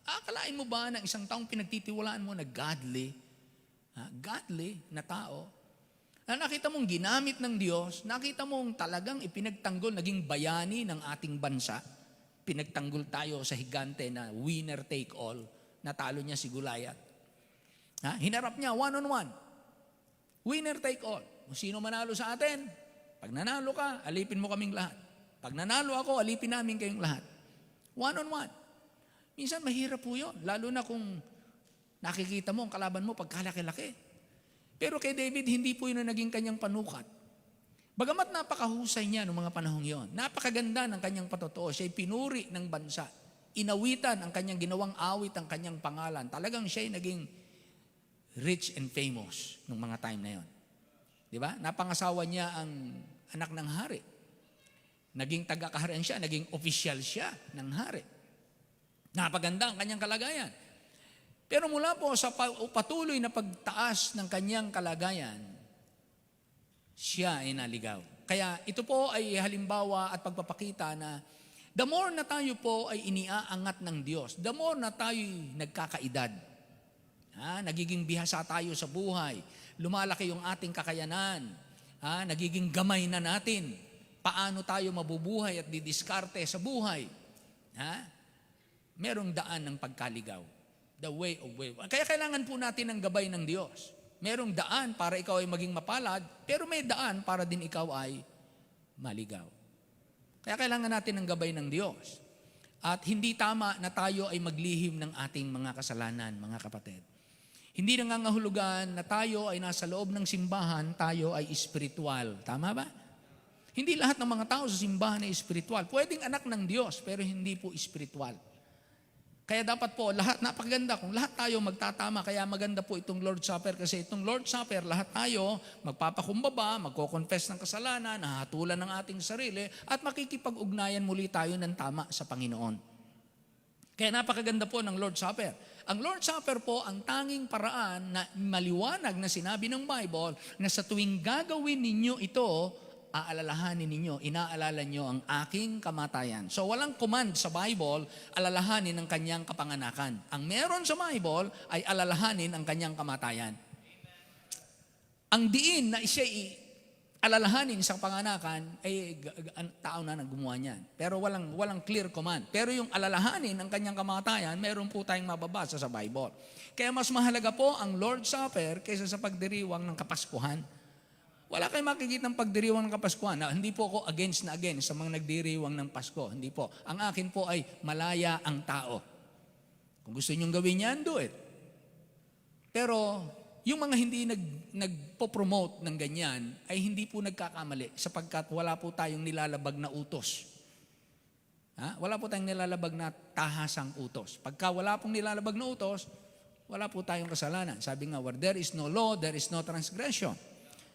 A: Aakalain mo ba na isang taong pinagtitiwalaan mo na godly na tao, na nakita mong ginamit ng Diyos, nakita mong talagang ipinagtanggol, naging bayani ng ating bansa. Pinagtanggol tayo sa higante na winner take all, natalo niya si Goliath. Hinarap niya one-on-one. Winner take all. Kung sino manalo sa atin, pag nanalo ka, alipin mo kaming lahat. Pag nanalo ako, alipin namin kayong lahat. One-on-one. Minsan mahirap po yun, lalo na kung nakikita mo ang kalaban mo pagkalaki-laki. Pero kay David, hindi po yun ang naging kanyang panukat. Bagamat napakahusay niya noong mga panahong yon, napakaganda ng kanyang patotoo, siya'y pinuri ng bansa. Inawitan ang kanyang ginawang awit, ang kanyang pangalan. Talagang siya'y naging rich and famous noong mga time na yon. Di ba? Napangasawa niya ang anak ng hari. Naging taga-kaharian siya, naging official siya ng hari. Napaganda ang kanyang kalagayan. Pero mula po sa patuloy na pagtaas ng kanyang kalagayan, siya ay naligaw. Kaya ito po ay halimbawa at pagpapakita na the more na tayo po ay iniaangat ng Diyos, the more na tayo nagkakaedad, nagiging bihasa tayo sa buhay, lumalaki yung ating kakayanan, nagiging gamay na natin, paano tayo mabubuhay at didiskarte sa buhay. Merong daan ng pagkaligaw. The way of way. Kaya kailangan po natin ng gabay ng Diyos. Merong daan para ikaw ay maging mapalad, pero may daan para din ikaw ay maligaw. Kaya kailangan natin ng gabay ng Diyos. At hindi tama na tayo ay maglihim ng ating mga kasalanan, mga kapatid. Hindi nangangahulugan na tayo ay nasa loob ng simbahan, tayo ay espiritual. Tama ba? Hindi lahat ng mga tao sa simbahan ay espiritual. Pwedeng anak ng Diyos, pero hindi po espiritual. Kaya dapat po, lahat, napakaganda kung lahat tayo magtatama. Kaya maganda po itong Lord's Supper. Kasi itong Lord's Supper, lahat tayo magpapakumbaba, magko-confess ng kasalanan, nahatulan ng ating sarili, at makikipag-ugnayan muli tayo ng tama sa Panginoon. Kaya napakaganda po ng Lord's Supper. Ang Lord's Supper po, ang tanging paraan na maliwanag na sinabi ng Bible, na sa tuwing gagawin ninyo ito, aalalahanin ninyo, inaalala nyo ang aking kamatayan. So walang command sa Bible, alalahanin ang kanyang kapanganakan. Ang meron sa Bible ay alalahanin ang kanyang kamatayan. Ang diin na siya alalahanin sa panganakan ay tao na gumawa niyan. Pero walang clear command. Pero yung alalahanin ang kanyang kamatayan, meron po tayong mababasa sa Bible. Kaya mas mahalaga po ang Lord's Supper kaysa sa pagdiriwang ng Kapaskuhan. Wala kayong makikita ng pagdiriwang ng Kapaskuhan. Hindi po ako against sa mga nagdiriwang ng Pasko. Hindi po. Ang akin po ay malaya ang tao. Kung gusto nyong gawin yan, do it. Pero yung mga hindi nagpo-promote ng ganyan ay hindi po nagkakamali sapagkat wala po tayong nilalabag na utos. Wala po tayong nilalabag na tahasang utos. Pagka wala pong nilalabag na utos, wala po tayong kasalanan. Sabi nga, where there is no law, there is no transgression.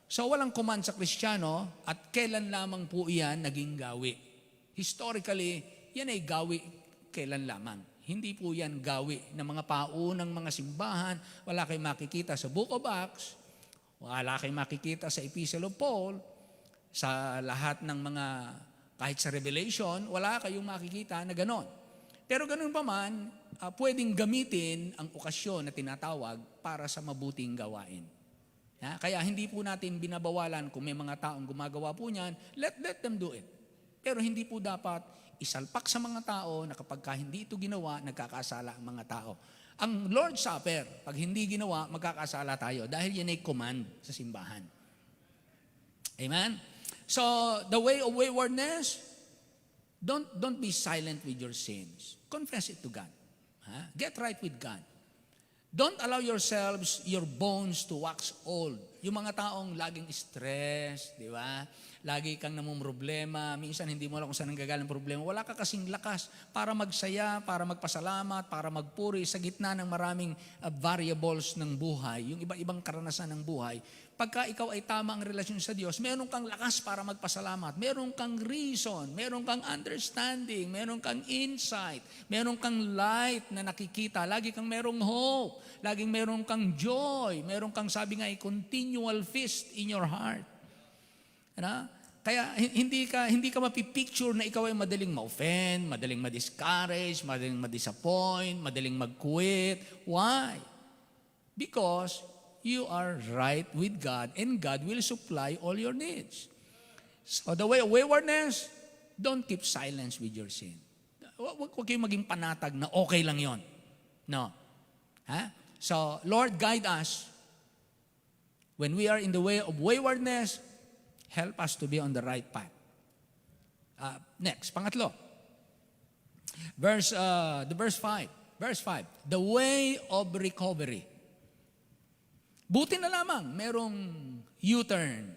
A: So walang command sa Kristiyano at kailan lamang po iyan naging gawi. Historically, yan ay gawi kailan lamang. Hindi po yan gawi ng mga paunang mga simbahan. Wala kayong makikita sa Book of Acts, wala kayong makikita sa Epistle of Paul, sa lahat ng mga, kahit sa Revelation, wala kayong makikita na ganon. Pero ganun pa man, pwedeng gamitin ang okasyon na tinatawag para sa mabuting gawain. Kaya hindi po natin binabawalan kung may mga taong gumagawa po niyan, let them do it. Pero hindi po dapat isalpak sa mga tao na kapag hindi ito ginawa, nagkakasala ang mga tao. Ang Lord's Supper, pag hindi ginawa, magkakasala tayo dahil yan ay command sa simbahan. Amen? So, the way of waywardness, don't be silent with your sins. Confess it to God. Get right with God. Don't allow yourselves, your bones to wax old. Yung mga taong laging stress, di ba? Lagi kang namumroblema, minsan hindi mo alam kung saan nanggagaling problema. Wala ka kasing lakas para magsaya, para magpasalamat, para magpuri sa gitna ng maraming variables ng buhay, yung iba-ibang karanasan ng buhay. Pagka ikaw ay tama ang relasyon sa Diyos, meron kang lakas para magpasalamat, meron kang reason, meron kang understanding, meron kang insight, meron kang light na nakikita, lagi kang merong hope, laging meron kang joy, meron kang sabi nga, continual feast in your heart. Ano? Kaya hindi ka mapipicture na ikaw ay madaling ma-offend, madaling ma-discourage, madaling ma-disappoint, madaling mag-quit. Why? Because you are right with God and God will supply all your needs. So the way of waywardness, don't keep silence with your sin. Huwag kayong maging panatag na okay lang yon. No. Ha? So, Lord, guide us. When we are in the way of waywardness, help us to be on the right path. Next, pangatlo. Verse 5. Verse 5. The way of recovery. Buti na lamang merong U-turn.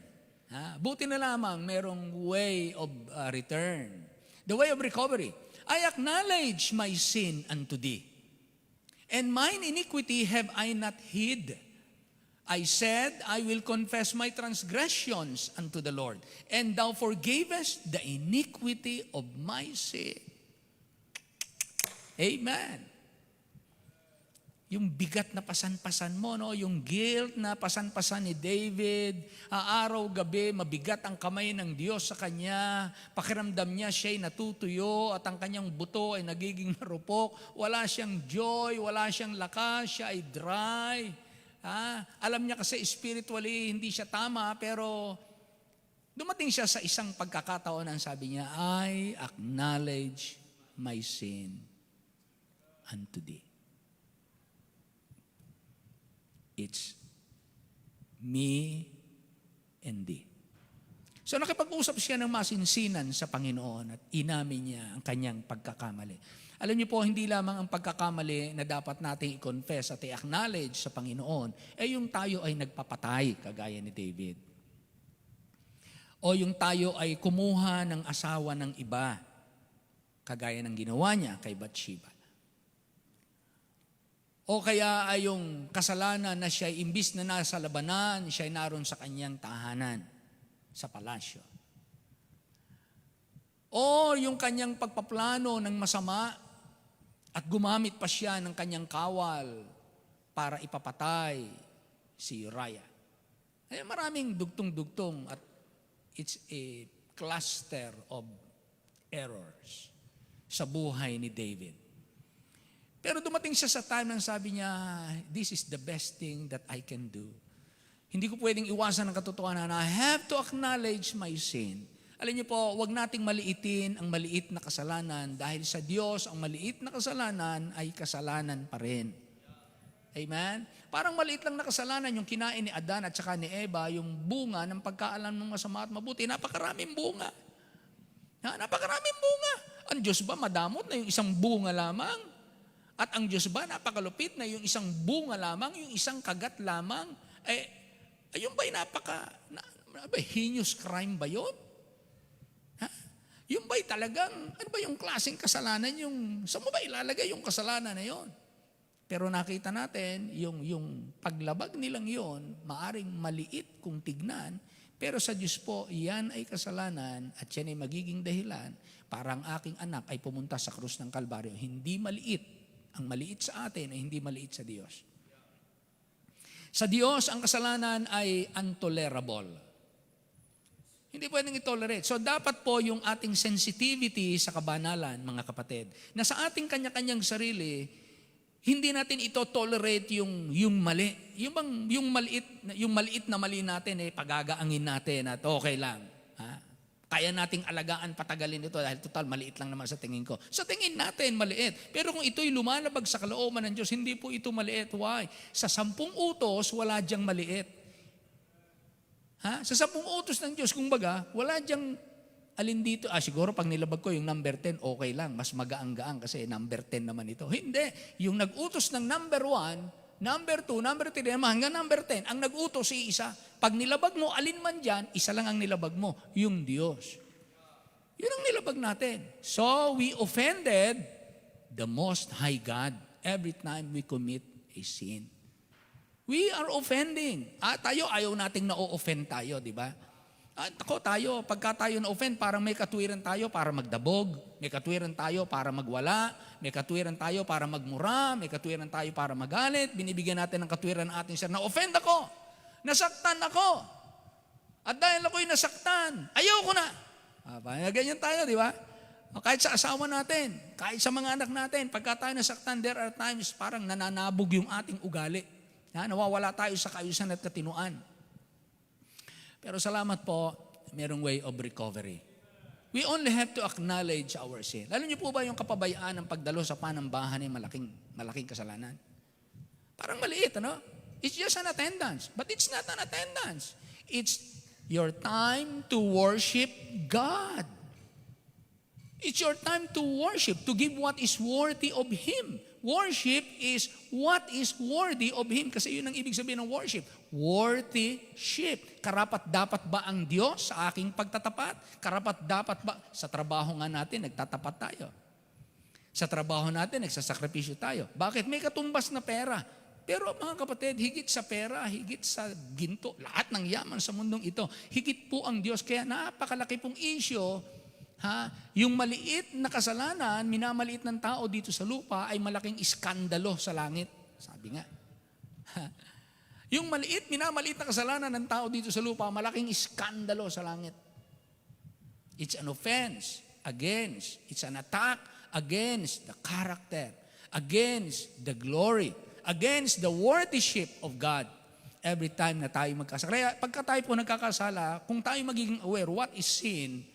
A: Buti na lamang merong way of return. The way of recovery. I acknowledge my sin unto thee, and mine iniquity have I not hid. I said, I will confess my transgressions unto the Lord, and thou forgavest the iniquity of my sin. Amen. Yung bigat na pasan-pasan mo, no? Yung guilt na pasan-pasan ni David, araw-gabi, mabigat ang kamay ng Diyos sa kanya, pakiramdam niya siya'y natutuyo at ang kanyang buto ay nagiging marupok, wala siyang joy, wala siyang lakas, siya ay dry. Alam niya kasi spiritually hindi siya tama, pero dumating siya sa isang pagkakataon ang sabi niya, I acknowledge my sin unto thee. It's me and thee. So nakipag-usap siya ng masinsinan sa Panginoon at inamin niya ang kanyang pagkakamali. Alam niyo po, hindi lamang ang pagkakamali na dapat nating i-confess at i-acknowledge sa Panginoon, yung tayo ay nagpapatay, kagaya ni David. O yung tayo ay kumuha ng asawa ng iba, kagaya ng ginawa niya kay Bathsheba. O kaya ay yung kasalanan na siya imbis na nasa labanan, siya ay naroon sa kanyang tahanan, sa palasyo. O yung kanyang pagpaplano ng masama at gumamit pa siya ng kanyang kawal para ipapatay si Uriah. Maraming dugtong-dugtong at it's a cluster of errors sa buhay ni David. Pero dumating siya sa time na sabi niya, this is the best thing that I can do. Hindi ko pwedeng iwasan ang katotohanan. I have to acknowledge my sin. Alam niyo po, wag nating maliitin ang maliit na kasalanan dahil sa Diyos, ang maliit na kasalanan ay kasalanan pa rin. Amen? Parang maliit lang na kasalanan yung kinain ni Adan at saka ni Eva, yung bunga ng pagkaalam ng masama at mabuti. Napakaraming bunga. Napakaraming bunga. Ang Diyos ba madamot na yung isang bunga lamang? At ang Diyos ba, napakalupit na yung isang bunga lamang, yung isang kagat lamang, yung ba'y heinous crime ba yun? Yung ba'y talagang, ano ba yung klaseng kasalanan, saan mo ba ilalagay yung kasalanan na yun? Pero nakita natin, yung paglabag nilang yun, maaring maliit kung tignan, pero sa Diyos po, iyan ay kasalanan at yan ay magiging dahilan para ang aking anak ay pumunta sa krus ng Kalbaryo. Hindi maliit. Ang maliit sa atin ay hindi maliit sa Diyos. Sa Diyos, ang kasalanan ay intolerable. Hindi pwedeng i-tolerate. So dapat po yung ating sensitivity sa kabanalan, mga kapatid, na sa ating kanya-kanyang sarili, hindi natin ito tolerate yung mali. Yung maliit na mali natin, pagagaangin natin at okay lang. Kaya nating alagaan, patagalin ito dahil total maliit lang naman sa tingin ko. Sa tingin natin, maliit. Pero kung ito'y lumalabag sa kalooban ng Diyos, hindi po ito maliit. Why? Sa 10 utos, wala diyang maliit. Sa 10 utos ng Diyos, kumbaga, wala diyang alin dito. Siguro pag nilabag ko yung number 10, okay lang. Mas magaang-gaang kasi number 10 naman ito. Hindi. Yung nag-utos ng number 1, number 2, number 3, hanggang number 10. Ang nag-utos si isa. Pag nilabag mo, alin man dyan, isa lang ang nilabag mo, yung Diyos. Yun ang nilabag natin. So, we offended the Most High God every time we commit a sin. We are offending. Tayo, ayaw nating na-offend tayo, di ba? Tayo, pagka tayo na-offend, parang may katwiran tayo para magdabog, may katwiran tayo para magwala, may katwiran tayo para magmura, may katwiran tayo para magalit, binibigyan natin ng katwiran ng ating sir, na-offend ako, nasaktan ako, at dahil ako'y nasaktan, ayaw ko na. Ganyan tayo, di ba? Kahit sa asawa natin, kahit sa mga anak natin, pagka tayo nasaktan, there are times parang nananabog yung ating ugali. Nawawala tayo sa kaayusan at katinuan. Pero salamat po, merong way of recovery. We only have to acknowledge our sin. Alam niyo po ba yung kapabayaan ng pagdalo sa panambahan ay malaking kasalanan? Parang maliit, ano? It's just an attendance. But it's not an attendance. It's your time to worship God. It's your time to worship, to give what is worthy of Him. Worship is what is worthy of Him. Kasi yun ang ibig sabihin ng worship. Worthy-ship. Karapat-dapat ba ang Diyos sa aking pagtatapat? Karapat-dapat ba? Sa trabaho nga natin, nagtatapat tayo. Sa trabaho natin, nagsasakripisyo tayo. Bakit? May katumbas na pera. Pero mga kapatid, higit sa pera, higit sa ginto, lahat ng yaman sa mundong ito, higit po ang Diyos. Kaya napakalaki pong issue. Yung maliit na kasalanan, minamaliit ng tao dito sa lupa ay malaking iskandalo sa langit. Sabi nga. Yung minamaliit na kasalanan ng tao dito sa lupa, malaking iskandalo sa langit. It's an offense against, it's an attack against the character, against the glory, against the worthyship of God. Every time na tayo magkasala. Kaya pagka tayo po nagkakasala, kung tayo magiging aware what is sin,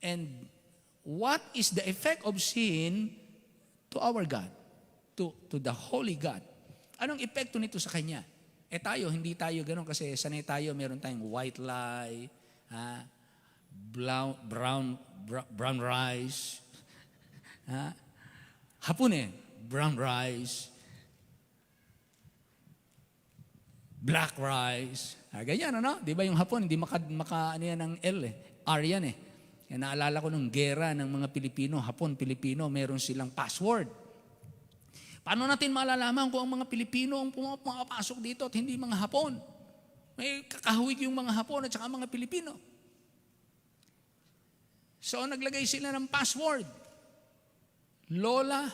A: and what is the effect of sin to our God, to the Holy God? Anong epekto nito sa Kanya? Tayo, hindi tayo ganoon kasi sanay tayo, meron tayong white lie, brown rice, hapon brown rice, black rice, ganyan, ano? Di ba yung hapon, hindi ano yan ng L R yan Yan, naalala ko nung gera ng mga Pilipino, Hapon-Pilipino, meron silang password. Paano natin malalaman kung ang mga Pilipino ang pumapasok dito at hindi mga Hapon? May kakahawig yung mga Hapon at saka mga Pilipino. So, naglagay sila ng password. Lola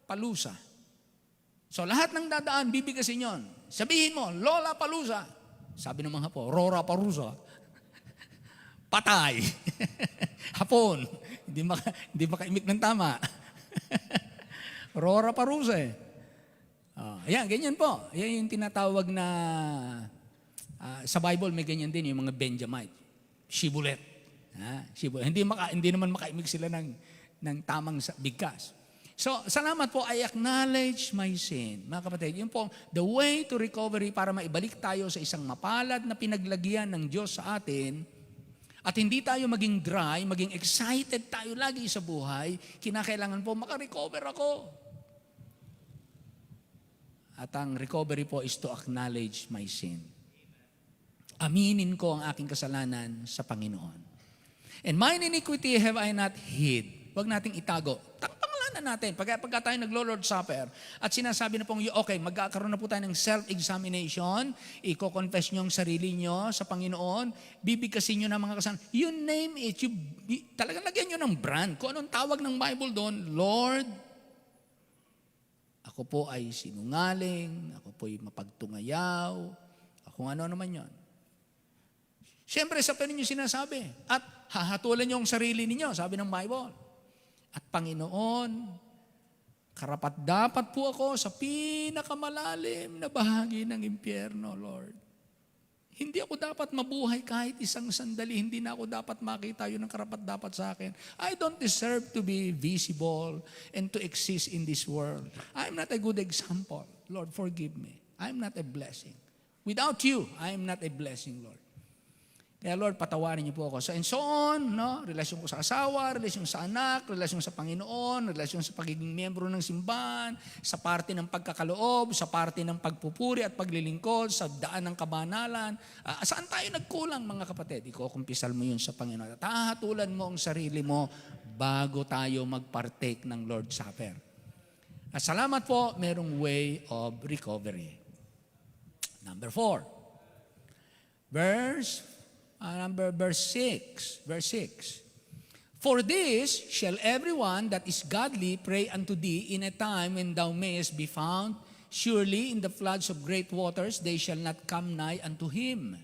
A: Palusa. So, lahat ng dadaan, bibigasin yon. Sabihin mo, Lola Palusa. Sabi ng mga Hapon, Rora Parusa. Patay. Hapon. Hindi makaimik ng tama. Rora Parusa Ayan, ganyan po. Ayan yung tinatawag na, sa Bible may ganyan din, yung mga Benjamite. Shibulet. Shibulet. Hindi naman makaimik sila ng tamang bigkas. So, salamat po, I acknowledge my sin. Mga kapatid, yun po, the way to recovery para maibalik tayo sa isang mapalad na pinaglagyan ng Diyos sa atin, at hindi tayo maging dry, maging excited tayo lagi sa buhay, kinakailangan po makarecover ako. At ang recovery po is to acknowledge my sin. Aminin ko ang aking kasalanan sa Panginoon. And mine iniquity have I not hid. Huwag nating itago. Pangalanan natin. Pagka tayo naglo-Lord's Supper at sinasabi na pong, okay, magkakaroon na po tayo ng self-examination, i-confess nyo ang sarili nyo sa Panginoon, bibigkasin nyo ng mga kasalanan. You name it. Talagang lagyan nyo ng brand. Kung anong tawag ng Bible doon, Lord, ako po ay sinungaling, ako po ay mapagtungayaw, kung ano naman yon. Siyempre, sa pa ninyo sinasabi. At hahatulan nyo ang sarili ninyo, sabi ng Bible. At Panginoon, karapat-dapat po ako sa pinakamalalim na bahagi ng impyerno, Lord. Hindi ako dapat mabuhay kahit isang sandali. Hindi na ako dapat makita yun ang karapat-dapat sa akin. I don't deserve to be visible and to exist in this world. I'm not a good example. Lord, forgive me. I'm not a blessing. Without you, I'm not a blessing, Lord. Kaya Lord, patawarin niyo po ako. So and so on, no? Relasyon ko sa asawa, relasyon sa anak, relasyon sa Panginoon, relasyon sa pagiging miyembro ng simbahan, sa parte ng pagkakaloob, sa parte ng pagpupuri at paglilingkod, sa daan ng kabanalan. Saan tayo nagkulang, mga kapatid? Ikukumpisal mo yun sa Panginoon. At hahatulan mo ang sarili mo bago tayo magpartake ng Lord's Supper. At salamat po, merong way of recovery. Number 4. Verse 6. For this shall everyone that is godly pray unto thee in a time when thou mayest be found. Surely in the floods of great waters they shall not come nigh unto him.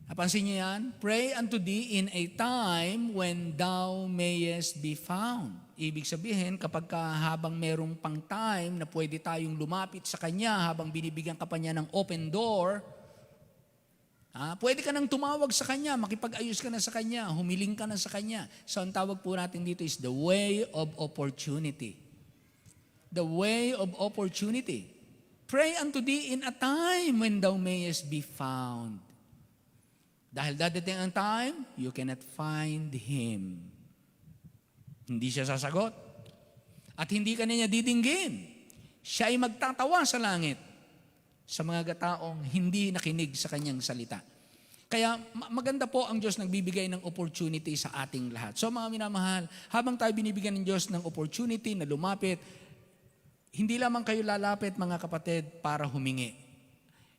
A: Napansin niyo yan? Pray unto thee in a time when thou mayest be found. Ibig sabihin, kapag habang merong pang time na pwede tayong lumapit sa Kanya, habang binibigyan ka pa niya ng open door, pwede ka nang tumawag sa Kanya, makipag-ayos ka na sa Kanya, humiling ka na sa Kanya. So ang tawag po natin dito is the way of opportunity. The way of opportunity. Pray unto thee in a time when thou mayest be found. Dahil dadating ang time, you cannot find Him. Hindi siya sasagot. At hindi ka na niya didinggin. Siya ay magtatawa sa langit sa mga taong hindi nakinig sa kanyang salita. Kaya maganda po ang Diyos nagbibigay ng opportunity sa ating lahat. So mga minamahal, habang tayo binibigyan ng Diyos ng opportunity na lumapit, hindi lamang kayo lalapit mga kapatid para humingi.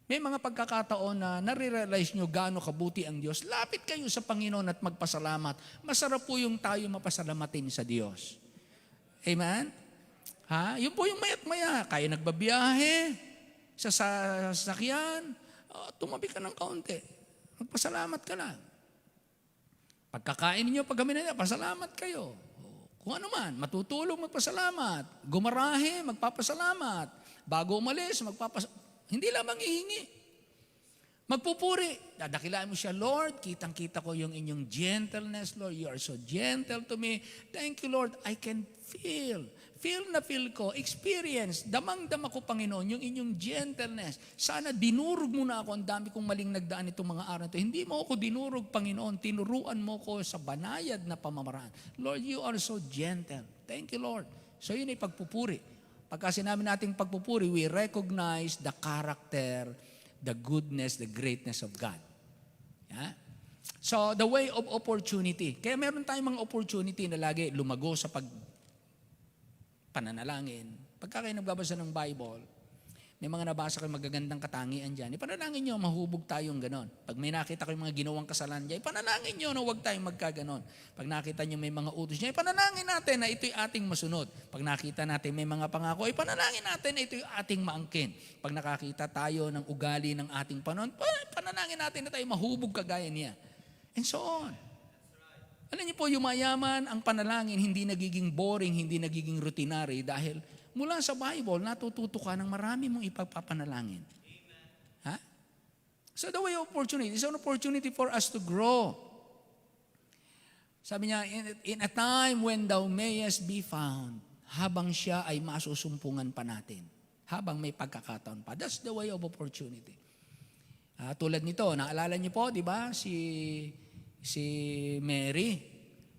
A: May mga pagkakataon na nare-realize nyo gaano kabuti ang Diyos. Lapit kayo sa Panginoon at magpasalamat. Masarap po yung tayo mapasalamatin sa Diyos. Amen? Yun po yung mayat-maya. Kayo nagbabiyahe sa sasakyan, tumabi ka ng kaunti. Magpasalamat ka lang. Pagkakain ninyo, pag kami na pasalamat kayo. Kung ano man, matutulog, magpasalamat. Gumarahe, magpapasalamat. Bago umalis, hindi lamang ihingi. Magpupuri. Dadakilaan mo siya, Lord, kitang-kita ko yung inyong gentleness, Lord. You are so gentle to me. Thank you, Lord. I can feel ko, experience, damang-dama ko, Panginoon, yung inyong gentleness. Sana dinurog mo na ako, ang dami kong maling nagdaan itong mga araw na ito. Hindi mo ako dinurog, Panginoon, tinuruan mo ko sa banayad na pamamaraan. Lord, you are so gentle. Thank you, Lord. So yun ay pagpupuri. Pagka sinabi nating pagpupuri, we recognize the character, the goodness, the greatness of God. Yeah? So, the way of opportunity. Kaya meron tayong mga opportunity na lagi lumago sa pananalangin. Pagka kayo nagbabasa ng Bible, may mga nabasa kayo magagandang katangian dyan. Ipanalangin nyo, mahubog tayong ganon. Pag may nakita kayo mga ginawang kasalanan dyan, ipanalangin nyo na huwag tayong magkaganon. Pag nakita nyo may mga utos dyan, ipanalangin natin na ito'y ating masunod. Pag nakita natin may mga pangako, ipanalangin natin na ito'y ating maangkin. Pag nakakita tayo ng ugali ng ating panon, ipanalangin natin na tayo mahubog kagaya niya. And so on. Alam niyo po, yumayaman ang panalangin, hindi nagiging boring, hindi nagiging routinary dahil mula sa Bible, natututo ka ng marami mong ipagpapanalangin. Ha? So the way of opportunity is an opportunity for us to grow. Sabi niya, in a time when thou mayest be found, habang siya ay masusumpungan pa natin, habang may pagkakataon pa. That's the way of opportunity. Tulad nito, naalala niyo po, di ba, si Mary,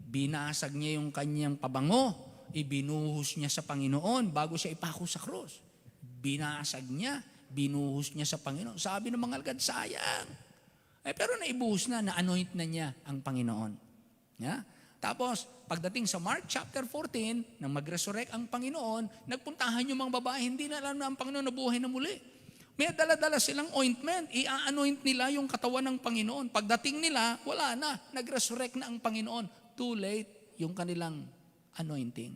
A: binasag niya yung kanyang pabango, ibinuhos niya sa Panginoon bago siya ipako sa krus. Binasag niya, binuhos niya sa Panginoon. Sabi ng mga alagad, sayang. Pero naibuhos na-anoint na niya ang Panginoon. Yeah? Tapos, pagdating sa Mark chapter 14, nang mag-resurrect ang Panginoon, nagpuntahan yung mga babae, hindi na alam na ang Panginoon nabuhay na muli. May dala-dala silang ointment. I-anoint nila yung katawan ng Panginoon. Pagdating nila, wala na. Nag-resurrect na ang Panginoon. Too late yung kanilang anointing.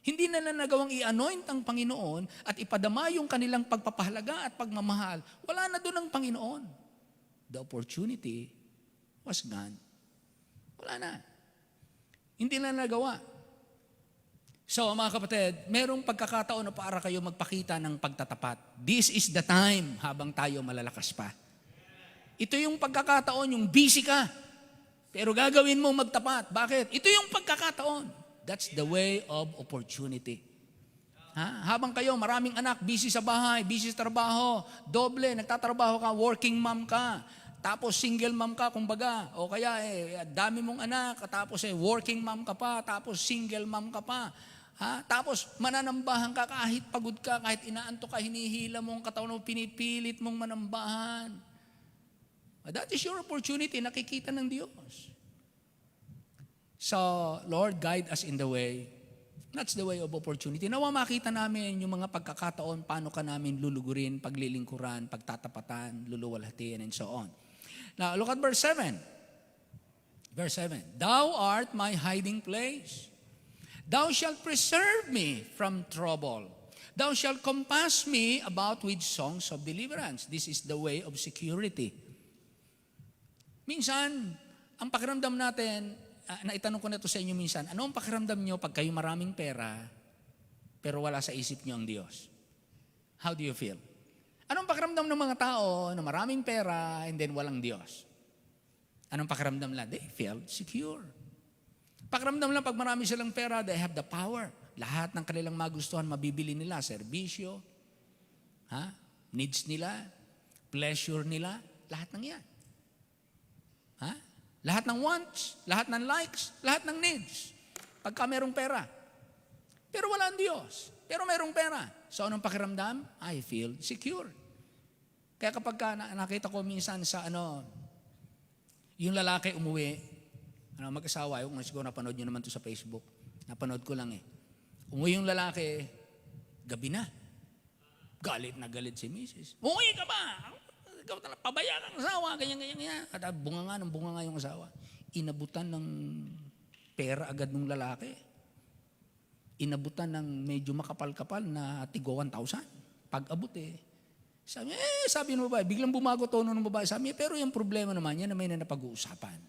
A: Hindi na nagawang i-anoint ang Panginoon at ipadama yung kanilang pagpapahalaga at pagmamahal. Wala na doon ang Panginoon. The opportunity was gone. Wala na. Hindi na nagawa. So mga kapatid, merong pagkakataon na para kayo magpakita ng pagtatapat. This is the time habang tayo malalakas pa. Ito yung pagkakataon, yung busy ka. Pero gagawin mo magtapat. Bakit? Ito yung pagkakataon. That's the way of opportunity. Habang kayo, maraming anak, busy sa bahay, busy sa trabaho, doble, nagtatrabaho ka, working mom ka, tapos single mom ka, kumbaga, o kaya dami mong anak, tapos working mom ka pa, tapos single mom ka pa. Ha? Tapos mananambahan ka kahit pagod ka, kahit inaantok ka, hinihila mo ang katawan mo, pinipilit mong manambahan. That is your opportunity, nakikita ng Diyos. So, Lord, guide us in the way. That's the way of opportunity. Nawa makita namin yung mga pagkakataon, paano ka namin lulugurin, paglilingkuran, pagtatapatan, luluwalhatiin, and so on. Now, look at verse 7. Verse 7. Thou art my hiding place. Thou shalt preserve me from trouble. Thou shalt compass me about with songs of deliverance. This is the way of security. Minsan, ang pakiramdam natin, naitanong ko na ito sa inyo minsan, ano ang pakiramdam nyo pag kayo maraming pera, pero wala sa isip nyo ang Diyos? How do you feel? Anong pakiramdam ng mga tao na maraming pera and then walang Diyos? Anong pakiramdam nila? They feel secure. Pakiramdam lang pag marami silang pera, they have the power. Lahat ng kanilang magustuhan, mabibili nila, serbisyo, needs nila, pleasure nila, lahat ng yan. Lahat ng wants, lahat ng likes, lahat ng needs. Pagka merong pera. Pero wala ang Diyos. Pero merong pera. So anong pakiramdam? I feel secure. Kaya kapag nakita ko minsan sa yung lalaki umuwi, mag-asawa, yung siguro napanood nyo naman to sa Facebook. Napanood ko lang Umuwi yung lalaki, gabi na. Galit na galit si Mrs. Umuwi ka ba? Ikaw talaga, pabaya kang asawa, ganyan. At bunga nga yung asawa. Inabutan ng pera agad ng lalaki. Inabutan ng medyo makapal-kapal na tigo 1,000. Pag-abot sabi ng babae, biglang bumago tono ng babae. Sabi niya, pero yung problema naman yan na may napag-uusapan.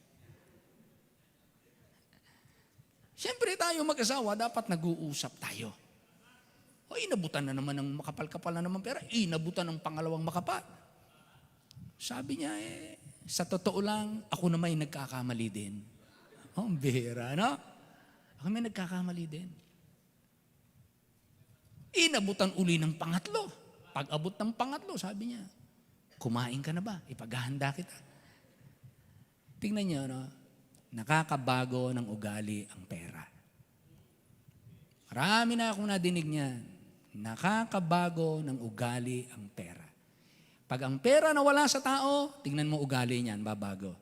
A: Siyempre tayo mag-asawa, dapat nag-uusap tayo. O inabutan na naman ng makapal-kapal na naman pera, inabutan ng pangalawang makapal. Sabi niya, sa totoo lang, ako na may nagkakamali din. Ang bihira, no? Ako may nagkakamali din. Inabutan uli ng pangatlo. Pag-abot ng pangatlo, sabi niya, kumain ka na ba? Ipaghahanda kita. Tingnan niyo, nakakabago ng ugali ang pera. Marami na akong nadinig niyan. Nakakabago ng ugali ang pera. Pag ang pera nawala sa tao, tingnan mo ugali niyan, babago.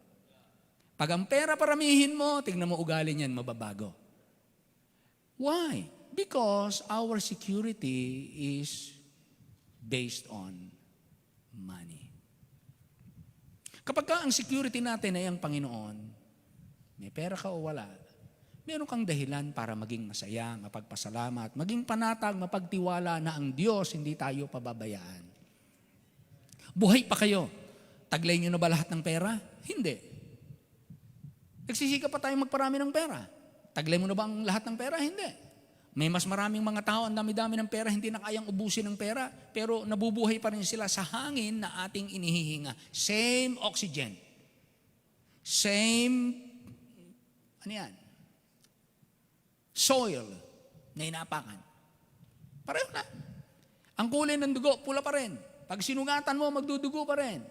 A: Pag ang pera paramihin mo, tingnan mo ugali niyan, mababago. Why? Because our security is based on money. Kapag ang security natin ay ang Panginoon, may pera ka o wala, meron kang dahilan para maging masaya, mapagpasalamat, maging panatag, mapagtiwala na ang Diyos hindi tayo pababayaan. Buhay pa kayo. Taglay nyo na ba lahat ng pera? Hindi. Nagsisikap pa tayo magparami ng pera. Taglay mo na ba ang lahat ng pera? Hindi. May mas maraming mga tao, ang dami-dami ng pera, hindi na kayang ubusin ng pera, pero nabubuhay pa rin sila sa hangin na ating inihihinga. Same oxygen. Same, soil na inapakan. Pareho na. Ang kulay ng dugo, pula pa rin. Pag sinugatan mo, magdudugo pa rin.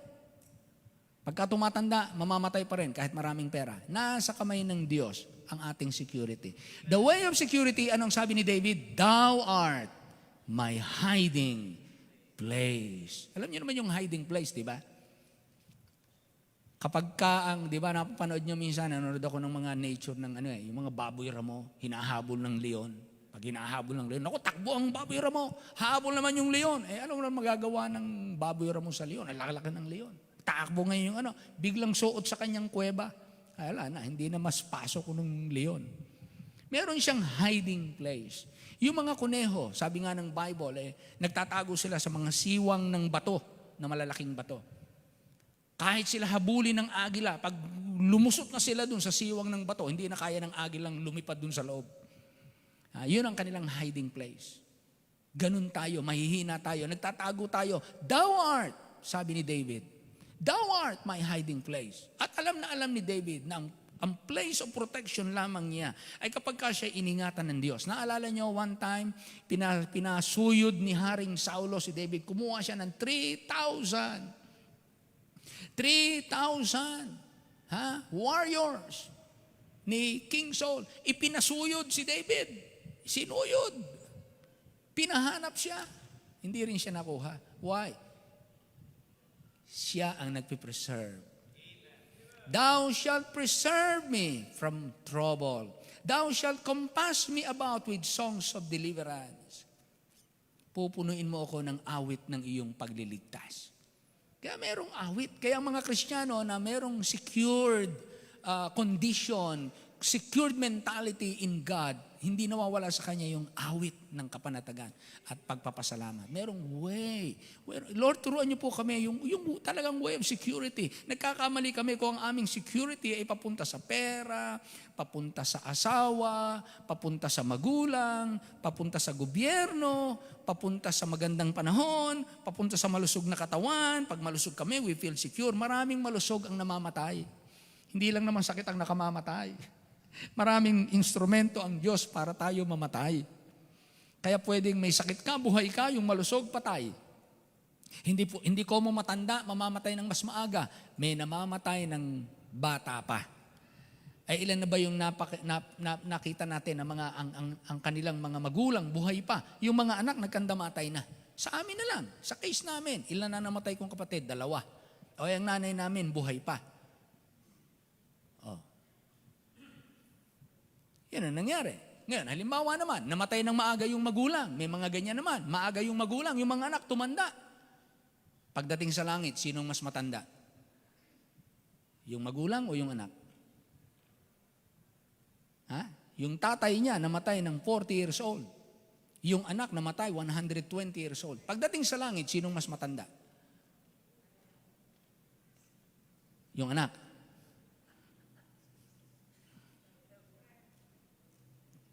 A: Pagka tumatanda, mamamatay pa rin kahit maraming pera. Nasa kamay ng Diyos ang ating security. The way of security, anong sabi ni David? Thou art my hiding place. Alam niyo naman yung hiding place, di ba? Kapag di ba, napapanood nyo minsan, nanonood ako ng mga nature ng yung mga baboy ramo, hinahabol ng leon. Pag hinahabol ng leon, naku, takbo ang baboy ramo, habol naman yung leon. Ano naman magagawa ng baboy ramo sa leon? Ang laki-laki ng leon. Takbo ngayon yung biglang suot sa kanyang kuweba. Ay, wala na, hindi na mas pasok ng leon. Meron siyang hiding place. Yung mga kuneho, sabi nga ng Bible, nagtatago sila sa mga siwang ng bato, na malalaking bato. Kahit sila habulin ng agila, pag lumusot na sila dun sa siwang ng bato, hindi na kaya ng agilang lumipad dun sa loob. Yun ang kanilang hiding place. Ganun tayo, mahihina tayo, nagtatago tayo. Thou art, sabi ni David, thou art my hiding place. At alam na alam ni David na ang place of protection lamang niya ay kapag siya iningatan ng Diyos. Naalala niyo, one time, pinasuyod ni Haring Saulo si David. Kumuha siya ng 3,000 3,000 warriors ni King Saul. Ipinasuyod si David. Sinuyod. Pinahanap siya. Hindi rin siya nakuha. Why? Siya ang nagpipreserve. Thou shalt preserve me from trouble. Thou shalt compass me about with songs of deliverance. Pupunuin mo ako ng awit ng iyong pagliligtas. Kaya merong awit. Kaya ang mga Kristiyano na merong secured condition, secured mentality in God, hindi nawawala sa kanya yung awit ng kapanatagan at pagpapasalamat. Merong way. Lord, turuan niyo po kami yung talagang way of security. Nagkakamali kami kung ang aming security ay papunta sa pera, papunta sa asawa, papunta sa magulang, papunta sa gobyerno, papunta sa magandang panahon, papunta sa malusog na katawan. Pag malusog kami, we feel secure. Maraming malusog ang namamatay. Hindi lang naman sakit ang nakamamatay. Maraming instrumento ang Diyos para tayo mamatay. Kaya pwedeng may sakit ka, buhay ka, yung malusog, patay. Hindi ko mo matanda, mamamatay ng mas maaga. May namamatay ng bata pa. Ay ilan na ba yung nakita natin na ang kanilang mga magulang buhay pa? Yung mga anak nagkandamatay na. Sa amin na lang, sa case namin, ilan na namatay kong kapatid? 2. O yung nanay namin buhay pa. Yan ang nangyari. Ngayon, halimbawa naman, namatay ng maaga yung magulang. May mga ganyan naman. Maaga yung magulang, yung mga anak tumanda. Pagdating sa langit, sinong mas matanda? Yung magulang o yung anak? Yung tatay niya namatay ng 40 years old. Yung anak namatay 120 years old. Pagdating sa langit, sinong mas matanda? Yung anak.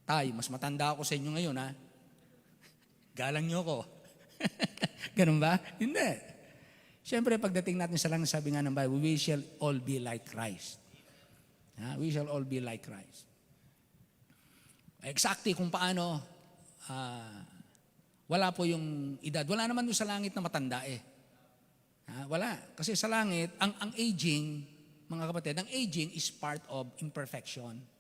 A: Tay, mas matanda ako sa inyo ngayon, ha? Galang niyo ako. Ganun ba? Hindi. Siyempre, pagdating natin sa langit, sabi nga ng Bible, we shall all be like Christ. We shall all be like Christ. Exactly kung paano, wala po yung edad. Wala naman doon sa langit na matanda eh. Wala. Kasi sa langit, ang aging, mga kapatid, ang aging is part of imperfection.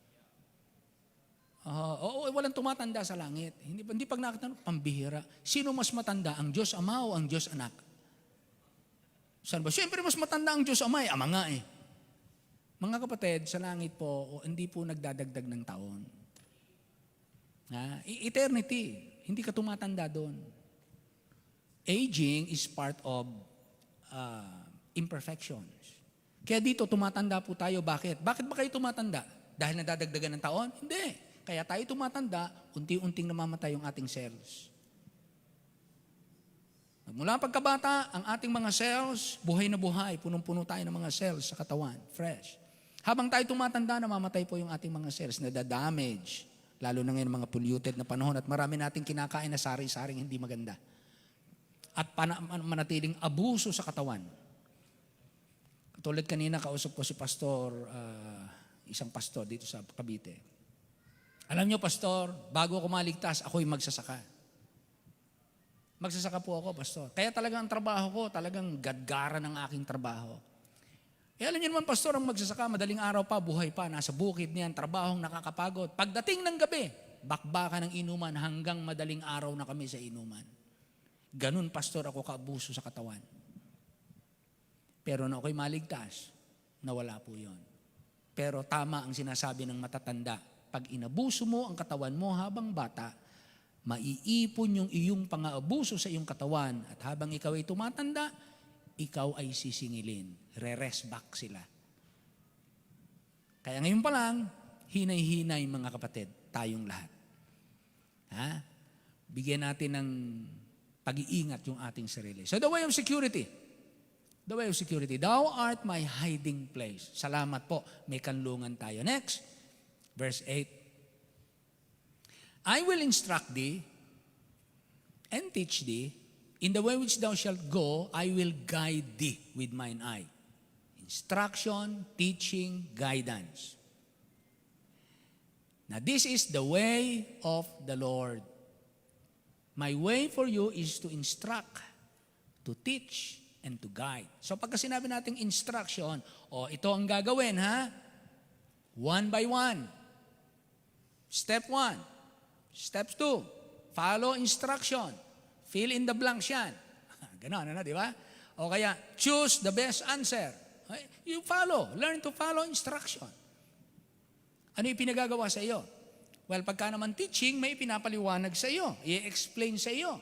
A: Walang tumatanda sa langit. Hindi pag nakita, pambihira. Sino mas matanda? Ang Diyos Ama o ang Diyos Anak? Saan ba? Siyempre mas matanda ang Diyos Ama Ama nga eh. Mga kapatid, sa langit po, hindi po nagdadagdag ng taon. Eternity. Hindi ka tumatanda doon. Aging is part of imperfections. Kaya dito, tumatanda po tayo. Bakit? Bakit ba kayo tumatanda? Dahil nadadagdagan ng taon? Hindi. Kaya tayo tumatanda, unti-unting namamatay yung ating cells. Mula pagkabata, ang ating mga cells, buhay na buhay, punong-puno tayo ng mga cells sa katawan, fresh. Habang tayo tumatanda, namamatay po yung ating mga cells, nadadamage. Lalo na ngayon mga polluted na panahon at marami nating kinakain na sari-saring hindi maganda. At manatiling abuso sa katawan. Katulad kanina, kausap ko si pastor, isang pastor dito sa Cavite. Alam niyo, pastor, bago ako maligtas, ako'y magsasaka. Magsasaka po ako, pastor. Kaya talagang ang trabaho ko, talagang gadgara ng aking trabaho. Alam niyo naman, pastor, ang magsasaka, madaling araw pa, buhay pa, nasa bukid niyan, trabahong nakakapagod. Pagdating ng gabi, bakbakan ng inuman hanggang madaling araw na kami sa inuman. Ganun, pastor, ako kaabuso sa katawan. Pero na ako'y maligtas, nawala po yon. Pero tama ang sinasabi ng matatanda. Pag inabuso mo ang katawan mo habang bata, maiipon yung iyong pang-aabuso sa iyong katawan at habang ikaw ay tumatanda, ikaw ay sisingilin. Re-rest back sila. Kaya ngayon pa lang, hinay-hinay mga kapatid, tayong lahat. Bigyan natin ng pag-iingat yung ating sarili. So the way of security. The way of security. Thou art my hiding place. Salamat po, may kanlungan tayo. Next. Verse 8, I will instruct thee and teach thee in the way which thou shalt go, I will guide thee with mine eye. Instruction, teaching, guidance. Now this is the way of the Lord. My way for you is to instruct, to teach, and to guide. So pagka sinabi nating instruction, ito ang gagawin ha, one by one. Step 1, step 2, follow instruction. Fill in the blanks yan. Ganon, di ba? O kaya, choose the best answer. You follow, learn to follow instruction. Ano yung pinagagawa sa iyo? Well, pagka naman teaching, may pinapaliwanag sa iyo, i-explain sa iyo.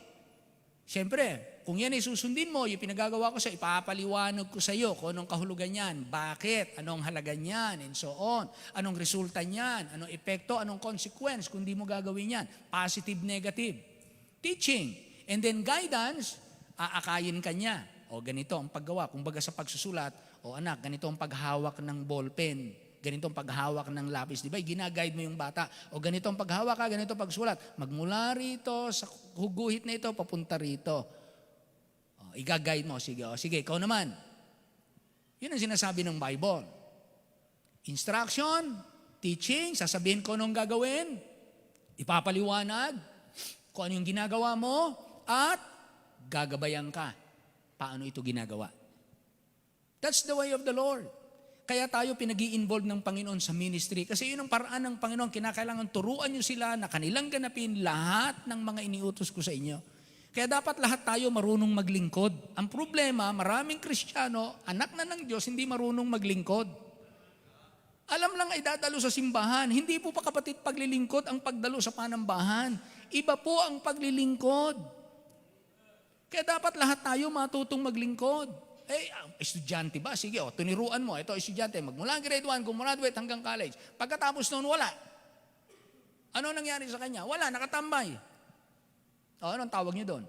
A: Siyempre, kung yan ay susundin mo, yung pinagagawa ko sa ipapaliwanag ko sa iyo kung anong kahulugan yan, bakit, anong halaga niyan, and so on, anong resulta niyan, anong epekto, anong consequence kung di mo gagawin yan, positive, negative. Teaching. And then guidance, aakayin ka niya. O ganito ang paggawa, kumbaga sa pagsusulat, anak, ganito ang paghawak ng ballpen, ganito ang paghawak ng lapis, di ba? Ginaguide mo yung bata. O ganito ang paghawak ka, ganito ang pagsulat. Magmula rito, sa huguhit na ito, papunta rito. Igaguide mo. Sige, ikaw naman. Yun ang sinasabi ng Bible. Instruction, teaching, sasabihin ko anong gagawin, ipapaliwanag kung ano yung ginagawa mo, at gagabayan ka. Paano ito ginagawa? That's the way of the Lord. Kaya tayo pinag-i-involve ng Panginoon sa ministry. Kasi yun ang paraan ng Panginoon. Kinakailangan turuan nyo sila na kanilang ganapin lahat ng mga iniutos ko sa inyo. Kaya dapat lahat tayo marunong maglingkod. Ang problema, maraming Kristiyano, anak na ng Diyos, hindi marunong maglingkod. Alam lang ay dadalo sa simbahan. Hindi po pa kapatid paglilingkod ang pagdalo sa panambahan. Iba po ang paglilingkod. Kaya dapat lahat tayo matutong maglingkod. Estudyante ba? Sige, tuniruan mo. Ito, estudyante, magmula grade 1, gumraduate hanggang college. Pagkatapos noon, wala. Ano nangyari sa kanya? Wala, nakatambay. Anong tawag niyo doon?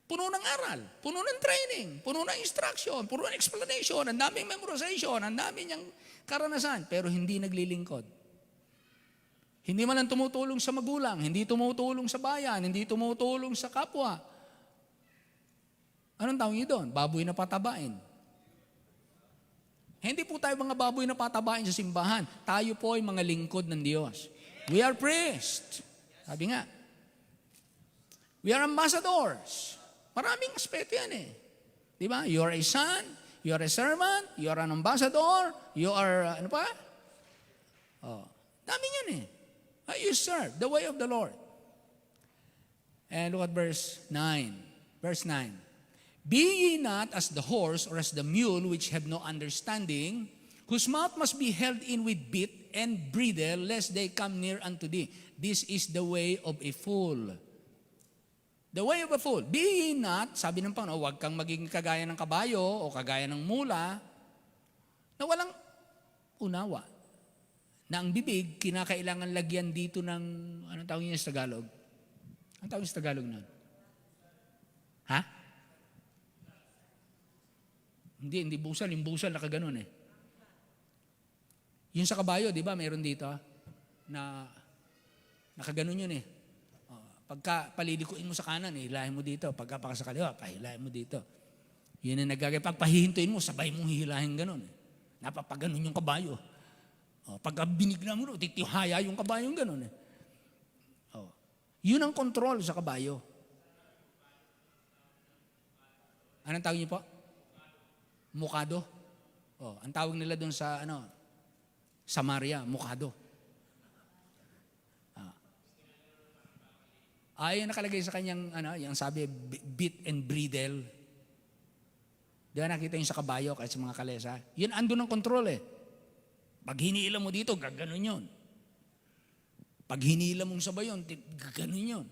A: Puno ng aral, puno ng training, puno ng instruction, puno ng explanation, ang daming memorization, ang daming niyang karanasan, pero hindi naglilingkod. Hindi man lang tumutulong sa magulang, hindi tumutulong sa bayan, hindi tumutulong sa kapwa. Anong tawag niyo doon? Baboy na patabain. Hindi po tayo mga baboy na patabain sa simbahan. Tayo po ay mga lingkod ng Diyos. We are priests. Sabi nga, we are ambassadors. Maraming aspeto yan eh. Di ba? You are a son, you are a servant, you are an ambassador, you are, ano pa? Dami yan eh. You serve the way of the Lord. And look at verse 9. Verse 9. Be ye not as the horse or as the mule which have no understanding, whose mouth must be held in with bit and bridle, lest they come near unto thee. This is the way of a fool. The way of a fool. Be ye not, sabi ng Panginoon, huwag kang maging kagaya ng kabayo o kagaya ng mula na walang unawa. Na ang bibig, kinakailangan lagyan dito ng, anong tawag niya sa Tagalog? Anong tawag niya sa Tagalog nun? Ha? Hindi busal. Yung busal nakaganon eh. Yung sa kabayo, di ba, mayroon dito na nakaganon yun eh. Pagka palilikuin mo sa kanan, hilahin mo dito. Pagka sa kaliwa, pahilahin mo dito. Yun ang nagagay. Pag pahihintuin mo, sabay mong hihilahin ganon eh. Napapaganon yung kabayo. Pagka binigla mo, titihaya yung kabayong ganon eh. Yun ang control sa kabayo. Anong tawag niyo po? Mukado. Ang tawag nila doon sa Samaria, mukado. Ay nakalagay sa kanyang yung sabi bit and bridle. Di ba nakita yung sa kabayo kahit sa mga kalesa? Yun andun ng control eh. Pag hinila mo dito, gaganon yun. Pag hinila mong sabay yun, gaganon yun.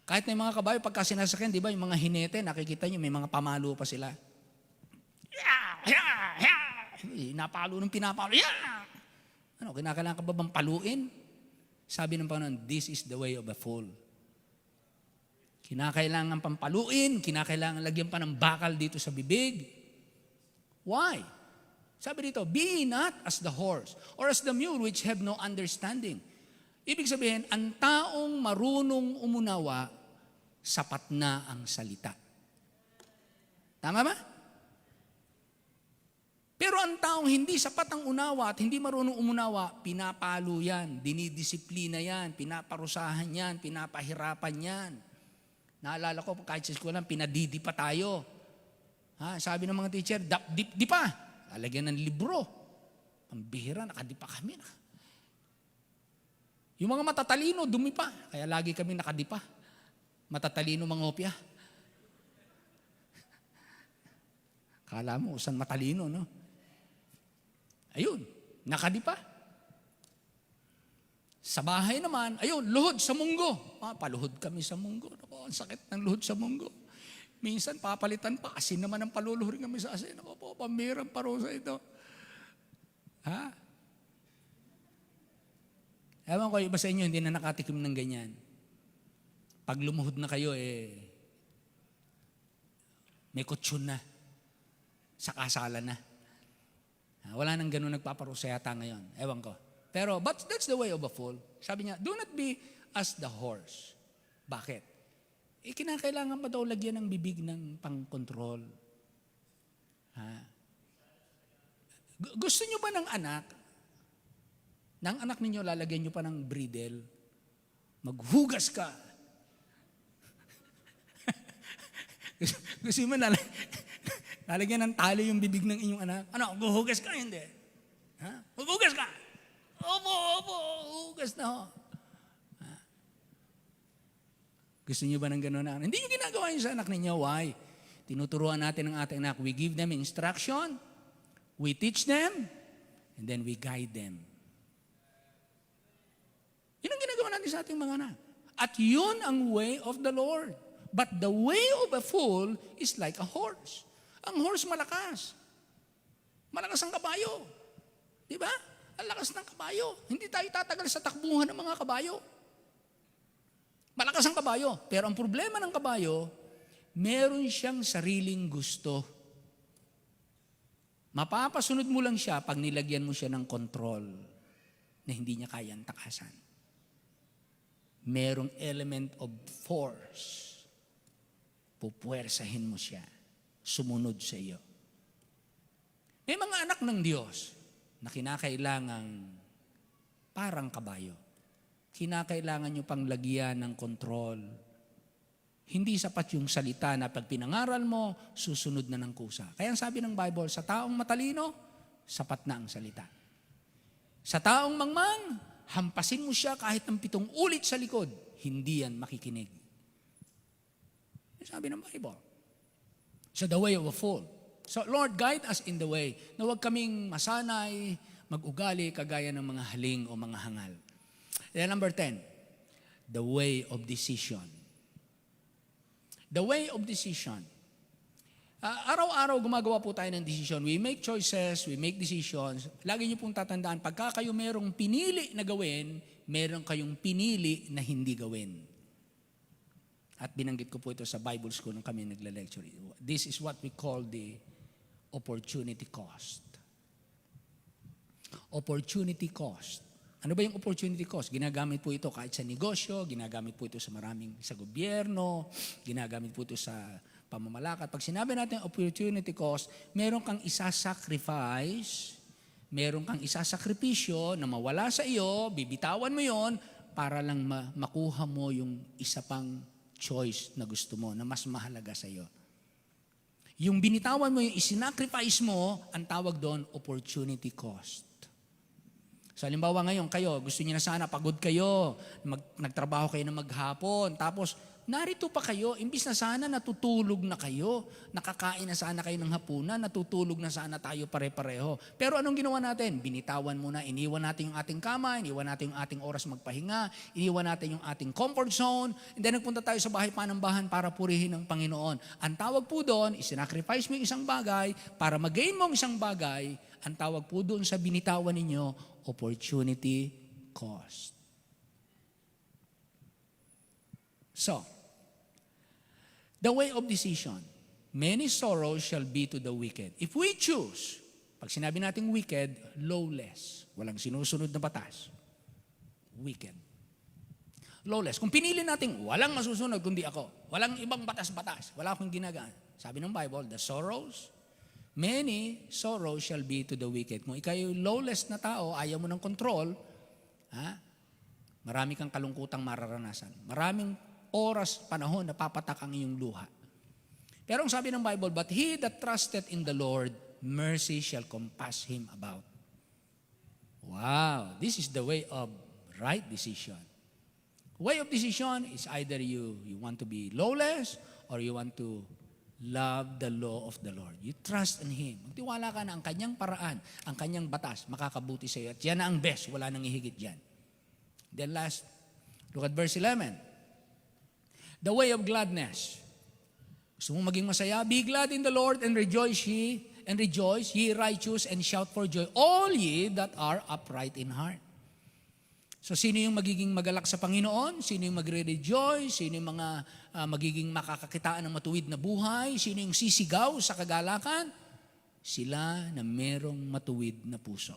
A: Kahit na yung mga kabayo, pagka sinasakyan, di ba, yung mga hinete, nakikita nyo, may mga pamalo pa sila. Napalo ng pinapalo. Kinakailangan ka ba bang paluin? Sabi ng Panginoon, this is the way of a fool. Kinakailangan pang paluin, kinakailangan lagyan pa ng bakal dito sa bibig. Why? Sabi dito, be not as the horse or as the mule which have no understanding. Ibig sabihin, ang taong marunong umunawa, sapat na ang salita. Tama ba? Pero ang taong hindi sapat ang unawa at hindi marunong umunawa, pinapalo yan, dinidisiplina yan, pinaparusahan yan, pinapahirapan yan. Naalala ko, kahit sa eskwelahan, pinadidi pa tayo. Sabi ng mga teacher, di pa. Lalagyan ng libro. Pambihira, nakadi pa kami. Yung mga matatalino, dumi pa. Kaya lagi kami nakadi pa. Matatalino mga hopya. Kala mo, saan matalino, no? Ayun, nakadi pa. Sa bahay naman, ayun, luhod sa munggo. Paluhod kami sa munggo. Ako, ang sakit ng luhod sa munggo. Minsan, papalitan pa. Asin naman ang paluluhod kami sa asin. Ako po, pamirang parusa ito. Ewan ko, iba sa inyo, hindi na nakatikim ng ganyan. Pag lumuhod na kayo, may kutsyon na. Sa kasalan na. Wala nang ganun nagpaparusa yata ngayon. Ewan ko. Pero, but that's the way of a fool. Sabi niya, do not be as the horse. Bakit? Kinakailangan pa daw lagyan ng bibig ng pang-control. Gusto niyo ba ng anak? Ng anak ninyo, lalagyan niyo pa ng bridle? Maghugas ka. Gusto mo lalagyan ng tali yung bibig ng inyong anak? Ano, guhugas ka? Hindi. Maghugas ka. Opo, hugas na ho. Gusto niyo ba ng gano'n na? Hindi niyo ginagawa yun sa anak ninyo. Why? Tinuturuan natin ang ating anak. We give them instruction, we teach them, and then we guide them. Yun ang ginagawa natin sa ating mga anak. At yun ang way of the Lord. But the way of a fool is like a horse. Ang horse malakas. Malakas ang kabayo. Di ba? Ang lakas ng kabayo. Hindi tayo tatagal sa takbuhan ng mga kabayo. Malakas ang kabayo. Pero ang problema ng kabayo, meron siyang sariling gusto. Mapapasunod mo lang siya pag nilagyan mo siya ng control na hindi niya kayang takasan. Merong element of force. Pupuwersahin mo siya. Sumunod sa iyo. May mga anak ng Diyos na kinakailangang parang kabayo. Kinakailangan nyo pang lagyan ng kontrol. Hindi sapat yung salita na pag pinangaral mo, susunod na ng kusa. Kaya ang sabi ng Bible, sa taong matalino, sapat na ang salita. Sa taong mangmang, hampasin mo siya kahit ng 7 ulit sa likod, hindi yan makikinig. Sabi ng Bible. So the way of a fool. So Lord, guide us in the way na huwag kaming masanay, mag-ugali kagaya ng mga haling o mga hangal. Then number 10, the way of decision. The way of decision. Araw-araw gumagawa po tayo ng decision. We make choices, we make decisions. Lagi niyo pong tatandaan, pagka kayo merong pinili na gawin, meron kayong pinili na hindi gawin. At binanggit ko po ito sa Bible school nung kami nagla-lecture. This is what we call the opportunity cost. Opportunity cost. Ano ba yung opportunity cost? Ginagamit po ito kahit sa negosyo, ginagamit po ito sa gobyerno, ginagamit po ito sa pamamalakad. Pag sinabi natin opportunity cost, meron kang isasacrifice, meron kang isasakripisyo na mawala sa iyo, bibitawan mo yon para lang makuha mo yung isa pang choice na gusto mo, na mas mahalaga sa iyo. Yung binitawan mo, yung isinacrifice mo, ang tawag doon, opportunity cost. So, halimbawa ngayon, kayo, gusto niyo na sana, pagod kayo, nagtrabaho kayo na maghapon, tapos, narito pa kayo, imbis na sana natutulog na kayo, nakakain na sana kayo ng hapunan, natutulog na sana tayo pare-pareho. Pero anong ginawa natin? Binitawan muna, iniwan natin yung ating kama, iniwan natin yung ating oras magpahinga, iniwan natin yung ating comfort zone, and then nagpunta tayo sa bahay panambahan para purihin ng Panginoon. Ang tawag po doon, isinacrifice mo yung isang bagay, para mag-gain mo ang isang bagay, ang tawag po doon sa binitawan ninyo, opportunity cost. So, the way of decision, many sorrows shall be to the wicked. If we choose, pag sinabi nating wicked, lawless, walang sinusunod na batas. Wicked. Lawless. Kung pinili natin, walang masusunod kundi ako. Walang ibang batas-batas. Wala akong ginagawa. Sabi ng Bible, the sorrows, many sorrows shall be to the wicked. Kung ikaw yung lawless na tao, ayaw mo ng control, marami kang kalungkutang mararanasan. Maraming oras, panahon na papatak ang iyong luha. Pero ang sabi ng Bible, but he that trusted in the Lord, mercy shall compass him about. Wow, this is the way of right decision. Way of decision is either you want to be lawless or you want to love the law of the Lord. You trust in Him. Magtiwala ka na ang kanyang paraan, ang kanyang batas, makakabuti sa iyo. At yan na ang best, wala nang ihigit dyan. Then last, look at verse 11. The way of gladness. Gusto mong maging masaya? Be glad in the Lord and rejoice ye righteous, and shout for joy, all ye that are upright in heart. So sino yung magiging magalak sa Panginoon? Sino yung magre-rejoice? Sino yung mga magiging makakakitaan ng matuwid na buhay? Sino yung sisigaw sa kagalakan? Sila na merong matuwid na puso.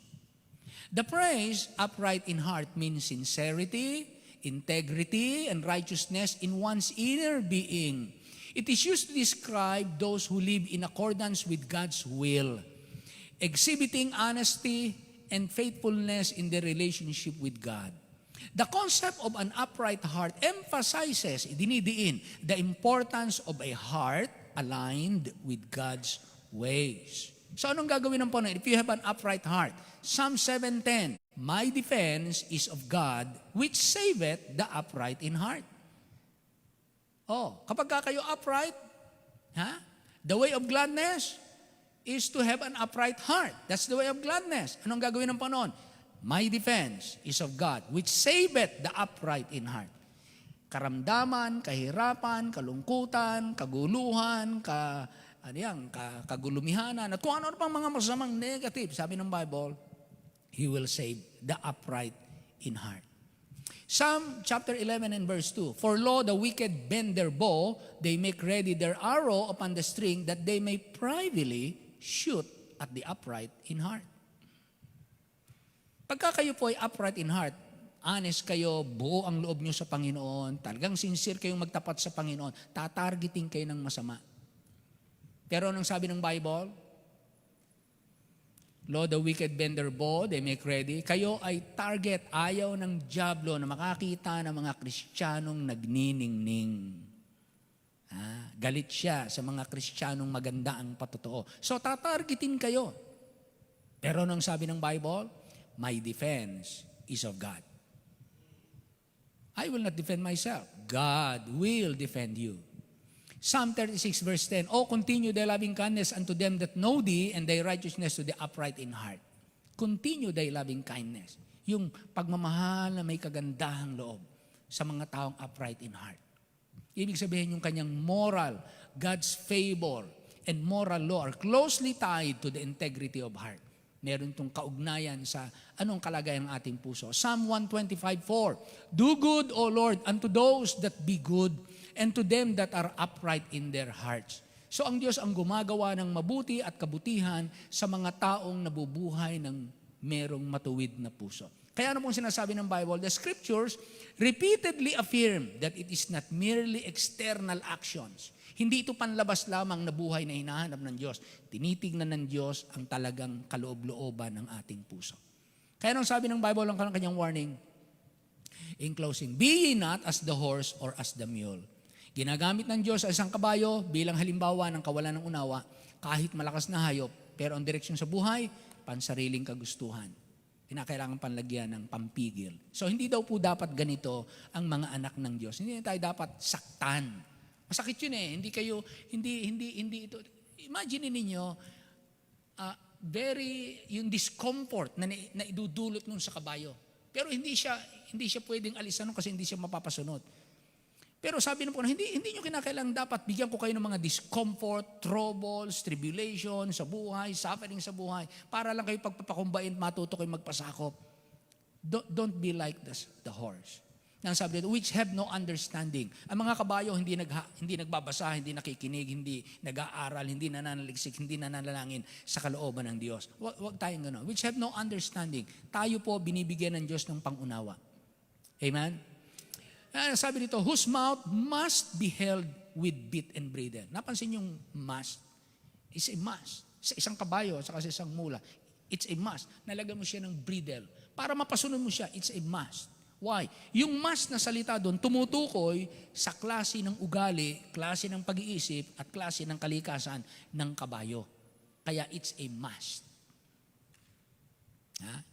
A: The phrase upright in heart means sincerity, integrity, and righteousness in one's inner being. It is used to describe those who live in accordance with God's will, exhibiting honesty and faithfulness in their relationship with God. The concept of an upright heart emphasizes, dinidiin, the importance of a heart aligned with God's ways. So anong gagawin ng Panginoon? If you have an upright heart, Psalm 7:10, my defense is of God, which saveth the upright in heart. Oh, kapag kayo upright, the way of gladness is to have an upright heart. That's the way of gladness. Anong gagawin ng Panginoon? My defense is of God, which saveth the upright in heart. Karamdaman, kahirapan, kalungkutan, kaguluhan, kagulumihanan, at kung ano pang mga masamang negative, sabi ng Bible, He will save the upright in heart. Psalm chapter 11 and verse 2, for lo, the wicked bend their bow, they make ready their arrow upon the string, that they may privily shoot at the upright in heart. Pagka kayo po ay upright in heart, honest kayo, buo ang loob nyo sa Panginoon, talagang sincere kayong magtapat sa Panginoon, tatargeting kayo ng masama. Pero anong sabi ng Bible? Lo, the wicked bend their bow, they make ready. Kayo ay target, ayaw ng dyablo na makakita ng mga Kristiyanong nagniningning. Galit siya sa mga Kristiyanong maganda ang patotoo. So, tatargetin kayo. Pero anong sabi ng Bible? My defense is of God. I will not defend myself. God will defend you. Psalm 36 verse 10, oh, continue thy loving kindness unto them that know thee, and thy righteousness to the upright in heart. Continue thy loving kindness. Yung pagmamahal na may kagandahang loob sa mga taong upright in heart. Ibig sabihin yung kanyang moral, God's favor, and moral law are closely tied to the integrity of heart. Meron itong kaugnayan sa anong kalagayan ng ating puso. Psalm 125:4, do good, O Lord, unto those that be good, and to them that are upright in their hearts. So ang Diyos ang gumagawa ng mabuti at kabutihan sa mga taong nabubuhay ng merong matuwid na puso. Kaya ano pong sinasabi ng Bible? The Scriptures repeatedly affirm that it is not merely external actions. Hindi ito panlabas lamang na buhay na hinahanap ng Diyos. Tinitignan ng Diyos ang talagang kaloob-looban ng ating puso. Kaya anong sabi ng Bible ang kanyang warning? In closing, be ye not as the horse or as the mule. Ginagamit ng Diyos sa isang kabayo bilang halimbawa ng kawalan ng unawa, kahit malakas na hayop, pero ang direksyon sa buhay, pansariling kagustuhan. Kinakailangan panlagyan ng pampigil. So hindi daw po dapat ganito ang mga anak ng Diyos. Hindi tayo dapat saktan. Masakit yun eh. Hindi ito. Imagine ninyo, yung discomfort na idudulot nun sa kabayo. Pero hindi siya pwedeng alisan nun kasi hindi siya mapapasunod. Pero sabi ng Panginoon, hindi nyo kinakailangan dapat bigyan ko kayo ng mga discomfort, troubles, tribulation sa buhay, suffering sa buhay, para lang kayo pagpapakumbain, matuto kayo magpasakop. Don't be like the horse. Nang sabi dito, which have no understanding. Ang mga kabayo hindi nagbabasa, hindi nakikinig, hindi nag-aaral, hindi nananaliksik, hindi nananalangin sa kalooban ng Diyos. Huwag tayong gano'n. Which have no understanding. Tayo po binibigyan ng Diyos ng pangunawa. Amen? Sabi dito, whose mouth must be held with bit and bridle. Napansin yung must? It's a must. Sa isang kabayo, saka sa isang mula. It's a must. Nalagyan mo siya ng bridle. Para mapasunod mo siya, it's a must. Why? Yung must na salita doon tumutukoy sa klase ng ugali, klase ng pag-iisip, at klase ng kalikasan ng kabayo. Kaya it's a must.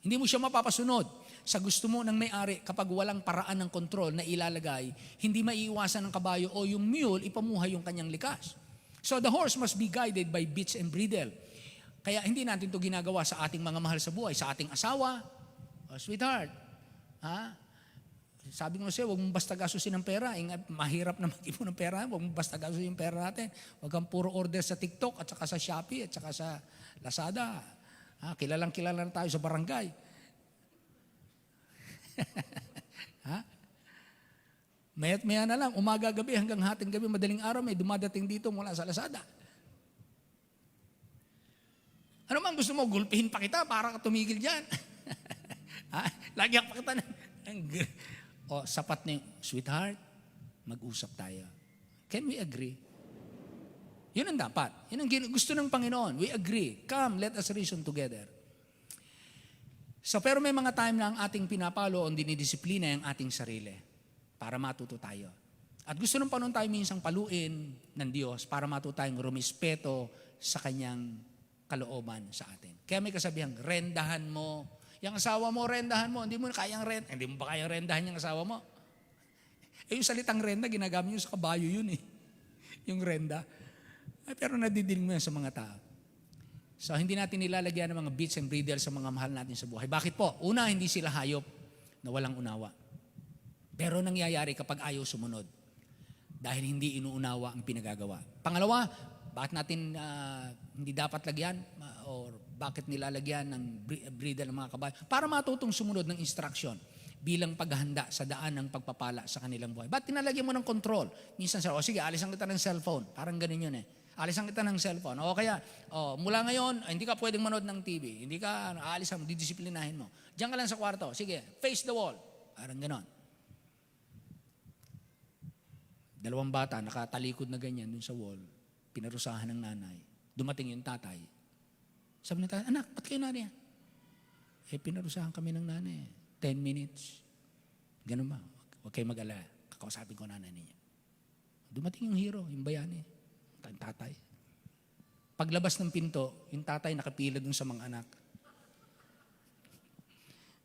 A: Hindi mo siya mapapasunod sa gusto mo ng may-ari kapag walang paraan ng kontrol na ilalagay, hindi maiiwasan ng kabayo o yung mule ipamuhay yung kanyang likas. So the horse must be guided by bits and bridle. Kaya hindi natin ito ginagawa sa ating mga mahal sa buhay, sa ating asawa, sweetheart. Sabi ko sa'yo, huwag mong basta gastusin ng pera. Mahirap na mag-ipon ng pera. Huwag mong basta gastusin yung pera natin. Huwag kang puro order sa TikTok at saka sa Shopee at saka sa Lazada. Kilalang-kilala na tayo sa barangay. Maya't maya na lang, umaga-gabi hanggang hating gabi, madaling araw, may dumadating dito mula sa Lazada. Ano man gusto mo, gulpihin pa kita para ka tumigil dyan. Lagyan pa kita sapat na yung, sweetheart, mag-usap tayo. Can we agree? Yun ang dapat. Yun ang gusto ng Panginoon. We agree. Come, let us reason together. So, pero may mga time na ang ating pinapalo o dinidisiplina yung ating sarili para matuto tayo. At gusto ng Panginoon tayo minsang paluin ng Diyos para matuto tayong rumispeto sa Kanyang kalooban sa atin. Kaya may kasabihang, rendahan mo. Yung asawa mo, rendahan mo. Hindi mo kayang hindi mo ba kayang rendahan yung asawa mo? Yung salitang renda, ginagamit nyo sa kabayo yun eh. Yung renda. Pero nadidinig mo yan sa mga tao. So, hindi natin nilalagyan ng mga bits and bridle sa mga mahal natin sa buhay. Bakit po? Una, hindi sila hayop na walang unawa. Pero nangyayari kapag ayaw sumunod. Dahil hindi inuunawa ang pinagagawa. Pangalawa, bakit natin hindi dapat lagyan or bakit nilalagyan ng bridle ng mga kabayo? Para matutong sumunod ng instruction bilang paghahanda sa daan ng pagpapala sa kanilang buhay. Ba't tinalagyan mo ng control? Minsan sige, alisan kita ng cellphone. Parang ganun yun eh. Alisan kita ng cellphone. O kaya, mula ngayon, hindi ka pwedeng manood ng TV. Hindi ka, aalisan mo, didisiplinahin mo. Diyan ka lang sa kwarto. Sige, face the wall. Parang ganon. 2 bata, nakatalikod na ganyan dun sa wall. Pinarusahan ng nanay. Dumating yung tatay. Sabi ng tatay, anak, ba't kayo nanay? Pinarusahan kami ng nanay. 10 minutes. Ganun ba? Huwag kayo mag-alala. Kakausapin ko nanay niya. Dumating yung hero, yung bayani. Yung tatay. Paglabas ng pinto, yung tatay nakapila dun sa mga anak.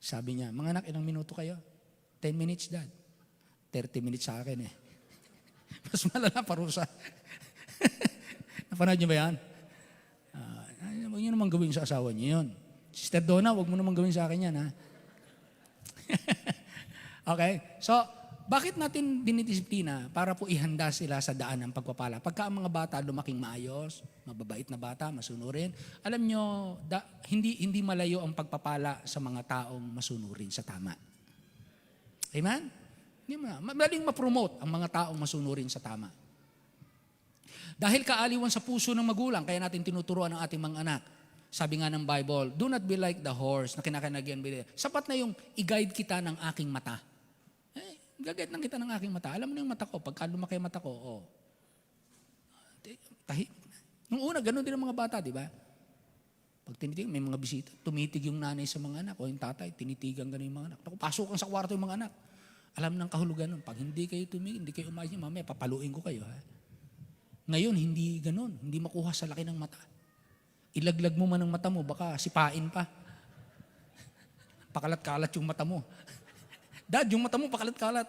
A: Sabi niya, mga anak, ilang minuto kayo? 10 minutes, Dad. 30 minutes sa akin eh. Mas malala parusa. Napanood niyo ba yan? Huwag niyo naman gawin sa asawa niyo yun. Sister Donna, huwag mo naman gawin sa akin yan, ha? Okay? So, bakit natin dinidisiplina? Para po ihanda sila sa daan ng pagpapala. Pagka ang mga bata lumaking maayos, mababait na bata, masunurin, alam nyo, hindi malayo ang pagpapala sa mga taong masunurin sa tama. Amen? Madaling ma-promote ang mga taong masunurin sa tama. Dahil kaaliwan sa puso ng magulang, kaya natin tinuturuan ang ating mga anak. Sabi nga ng Bible, do not be like the horse na kinakanagyan. Sapat na yung i-guide kita ng aking mata. Gagayad lang kita ng aking mata. Alam mo na yung mata ko. Pagka lumaki yung mata ko, tahimik na. Nung una, ganun din ang mga bata, di ba? Pag tinitig, may mga bisita, tumitig yung nanay sa mga anak o yung tatay, tinitigan ganun yung mga anak. Pasok sa kwarto yung mga anak. Alam ng kahulugan nun. Pag hindi kayo tumigil, hindi kayo umayos niya, mamaya papaluin ko kayo. Ha? Ngayon, hindi ganun. Hindi makuha sa laki ng mata. Ilaglag mo man ang mata mo, baka sipain pa. Pakalat-kalat yung mata mo. Dad, yung mata mo pakalat-kalat.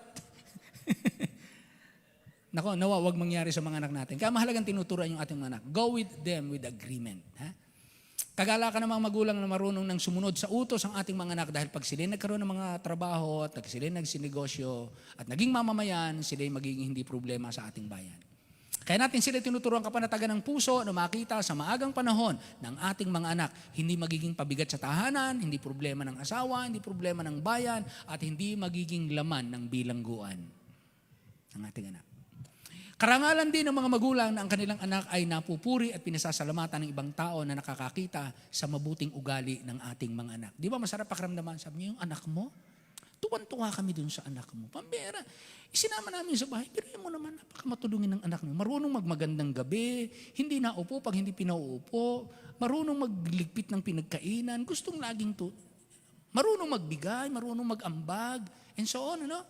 A: Nako, nawa, wag mangyari sa mga anak natin. Kaya mahalagang tinuturuan yung ating mga anak. Go with them with agreement. Ha? Kagala ka ng mga magulang na marunong nang sumunod sa utos ang ating mga anak dahil pag sila nagkaroon ng mga trabaho at sila nagsinegosyo at naging mamamayan, sila magiging hindi problema sa ating bayan. Kaya natin sila tinuturuan kapanatagan ng puso na makita sa maagang panahon ng ating mga anak. Hindi magiging pabigat sa tahanan, hindi problema ng asawa, hindi problema ng bayan, at hindi magiging laman ng bilangguan ng ating anak. Karangalan din ng mga magulang na ang kanilang anak ay napupuri at pinasasalamatan ng ibang tao na nakakakita sa mabuting ugali ng ating mga anak. Di ba masarap pakiramdaman? Sabi niyo, yung anak mo? Tuwan-tuwa kami dun sa anak mo. Pambera. Isinama namin sa bahay. Pero mo naman, napakamatulungin ng anak mo. Marunong magmagandang gabi. Hindi naupo pag hindi pinauupo. Marunong magligpit ng pinagkainan. Gustong laging Marunong magbigay, marunong mag-ambag, and so on, ano?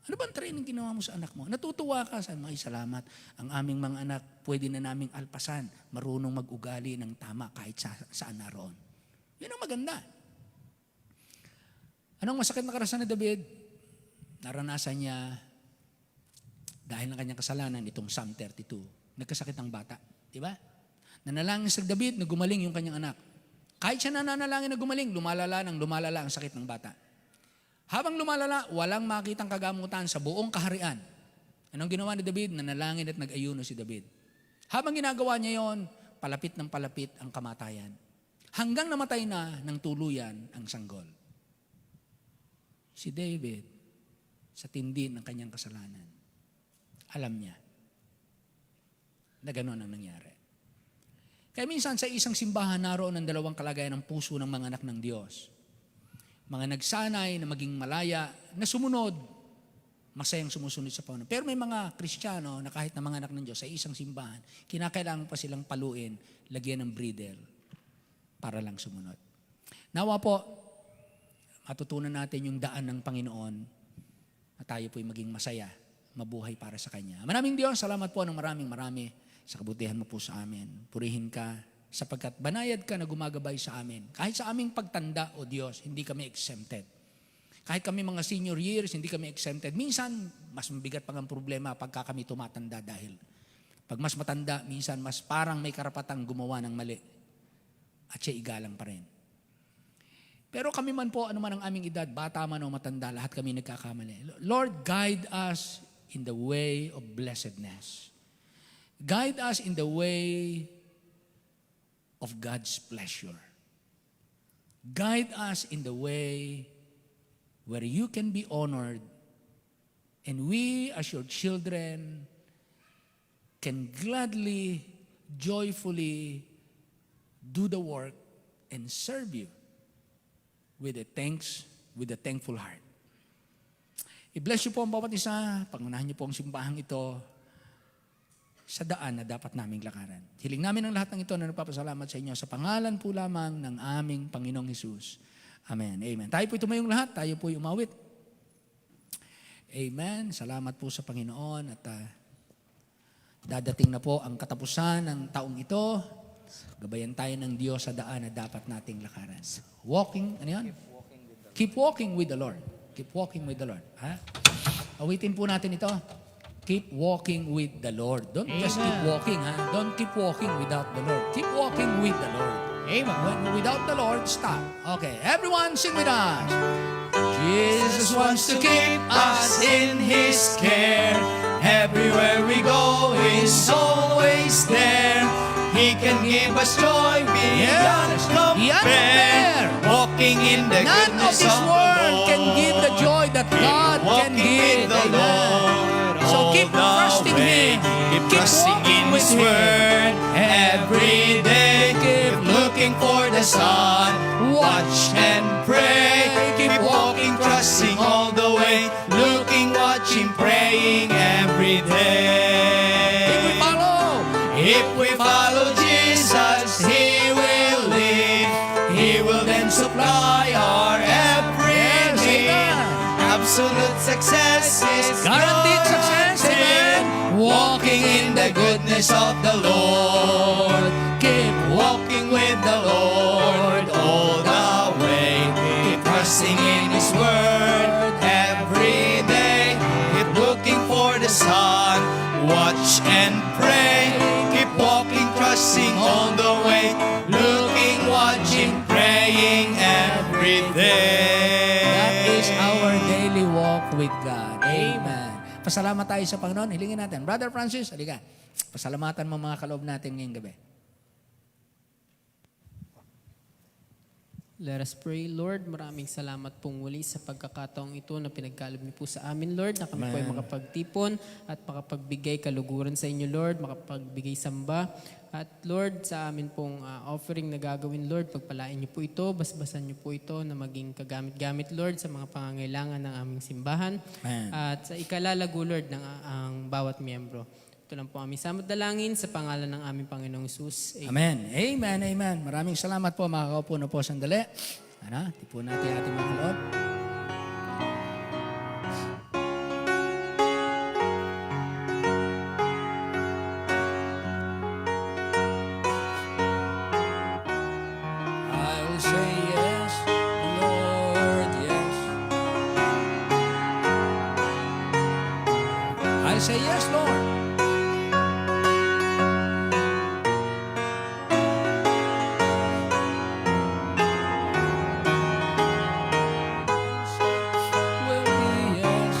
A: Ano ba ang training ginawa mo sa anak mo? Natutuwa ka, sabi mo, ay salamat. Ang aming mga anak, pwede na naming alpasan, marunong mag-ugali ng tama kahit saan naroon. Yun ang maganda. Anong masakit na karanasan ni David? Naranasan niya, dahil ng kanyang kasalanan, itong Psalm 32, nagkasakit ang bata. Di ba? Nanalangin sa David na gumaling yung kanyang anak. Kahit siya nananalangin na gumaling, lumalala ang sakit ng bata. Habang lumalala, walang makitang kagamutan sa buong kaharian. Anong ginawa ni David? Nanalangin at nag-ayuno si David. Habang ginagawa niya yon, palapit ng palapit ang kamatayan. Hanggang namatay na ng tuluyan ang sanggol. Si David, sa tindi ng kanyang kasalanan, alam niya na gano'n ang nangyari. Kaya minsan sa isang simbahan naroon ang dalawang kalagayan ng puso ng mga anak ng Diyos. Mga nagsanay na maging malaya, na sumunod, masayang sumusunod sa Panginoon. Pero may mga Kristiyano na kahit na mga anak ng Diyos sa isang simbahan, kinakailangan pa silang paluin, lagyan ng bridle para lang sumunod. Nawa po, matutunan natin yung daan ng Panginoon na tayo po'y maging masaya, mabuhay para sa Kanya. Maraming Diyos, salamat po ng marami sa kabutihan mo po sa amin. Purihin ka, sapagkat banayad ka na gumagabay sa amin. Kahit sa aming pagtanda, O Diyos, hindi kami exempted. Kahit kami mga senior years, hindi kami exempted. Minsan, mas mabigat pang ang problema pagka kami tumatanda dahil pag mas matanda, minsan mas parang may karapatang gumawa ng mali at siya igalang pa rin. Pero kami man po, ano man ang aming edad, bata man o matanda, lahat kami nagkakamali. Lord, guide us in the way of blessedness. Guide us in the way of God's pleasure. Guide us in the way where you can be honored and we as your children can gladly, joyfully do the work and serve you with a thankful heart. I-bless you po ang bawat isa. Pangunahan niyo po ang simbahang ito sa daan na dapat naming lakaran. Hiling namin ang lahat ng ito na nagpapasalamat sa inyo sa pangalan po lamang ng aming Panginoong Hesus. Amen. Amen. Tayo po tumayong lahat. Tayo po umawit. Amen. Salamat po sa Panginoon at dadating na po ang katapusan ng taong ito. Gabayan tayo ng Diyos sa daan na dapat nating lakaran. Walking, ano yan? Keep walking with the Lord. Keep walking with the Lord. Ha? Awitin po natin ito. Keep walking with the Lord. Don't just keep walking, ha? Don't keep walking without the Lord. Keep walking with the Lord.
B: Amen.
A: Without the Lord, stop. Okay, everyone sing with us. Jesus wants to keep us in His care.
B: Everywhere we go, He's always there. He can give us joy beyond compare. Walking in the
A: None of
B: goodness
A: this
B: of the
A: world
B: Lord.
A: can give the joy that God can
B: Walking
A: give.
B: with the
A: Amen.
B: Lord.
A: So keep
B: all the
A: trusting
B: way.
A: Him.
B: Keep
A: Keep
B: trusting
A: walking
B: in
A: with
B: His
A: Him.
B: word every day. Keep looking for the sun. Watch and pray. Keep walking, trusting all the way. Looking, watching, praying every
A: If we
B: day.
A: follow,
B: If we follow Jesus, He will lead. He will then supply our every
A: Yes,
B: need.
A: amen.
B: Absolute success is
A: Guaranteed success,
B: guaranteed.
A: amen.
B: Walking in the goodness of the Lord. Keep walking with the Lord all the way. Keep trusting in His word every day. Keep looking for the sun. Watch and pray. Keep walking, trusting on the way. Looking, watching, praying every day.
A: that is our daily walk with God. Amen. Pasalamat tayo sa Panginoon. Hilingin natin. Brother Francis, halika. Pasalamatan mo mga kaloob natin ngayong gabi.
F: Let us pray. Lord, maraming salamat pong muli sa pagkakataong ito na pinagkaloob niyo po sa amin, Lord, na kami po ay makapagtipon at makapagbigay kaluguran sa inyo, Lord, makapagbigay samba. At Lord, sa amin pong offering na gagawin, Lord, pagpalain niyo po ito, basbasan niyo po ito na maging kagamit-gamit, Lord, sa mga pangangailangan ng aming simbahan.
A: Amen.
F: At sa ikalalago, Lord, ng ang bawat miyembro. Ito lang po aming samadalangin sa pangalan ng aming Panginoong Hesus.
A: Amen. Amen. Amen. Maraming salamat po. Makakaupo na po sandali. Ano? Tipon natin ang ating mga kaloob. I'll say yes, Lord, yes. I'll say yes, Lord. Will be yes.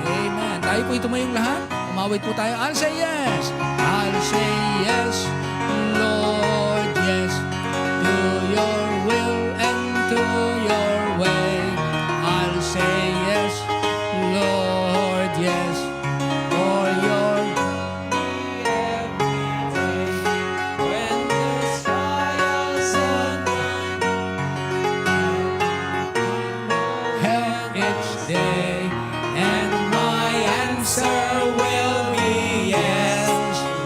A: Amen. Tayo po tumayong lahat. Umawit po tayo. I'll say yes. I'll say yes, Lord, yes. To your will and to your way. I'll say yes, Lord, yes. For your
B: When there's trials and
A: help each day.
B: and my answer will be yes,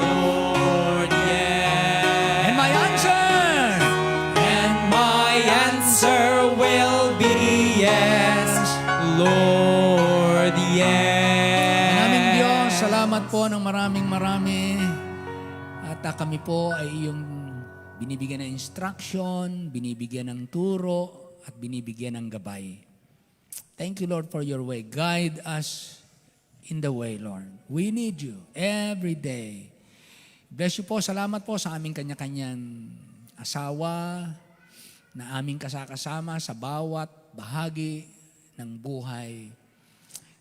B: Lord, yes.
A: And my answer.
B: And my answer will be yes, Lord, yes.
A: Maraming Diyos, salamat po ng marami. At kami po ay iyong binibigyan ng instruction, binibigyan ng turo, at binibigyan ng gabay. Thank you, Lord, for your way. Guide us in the way, Lord. We need you every day. Bless you po. Salamat po sa aming kanya-kanyang asawa na aming kasakasama sa bawat bahagi ng buhay.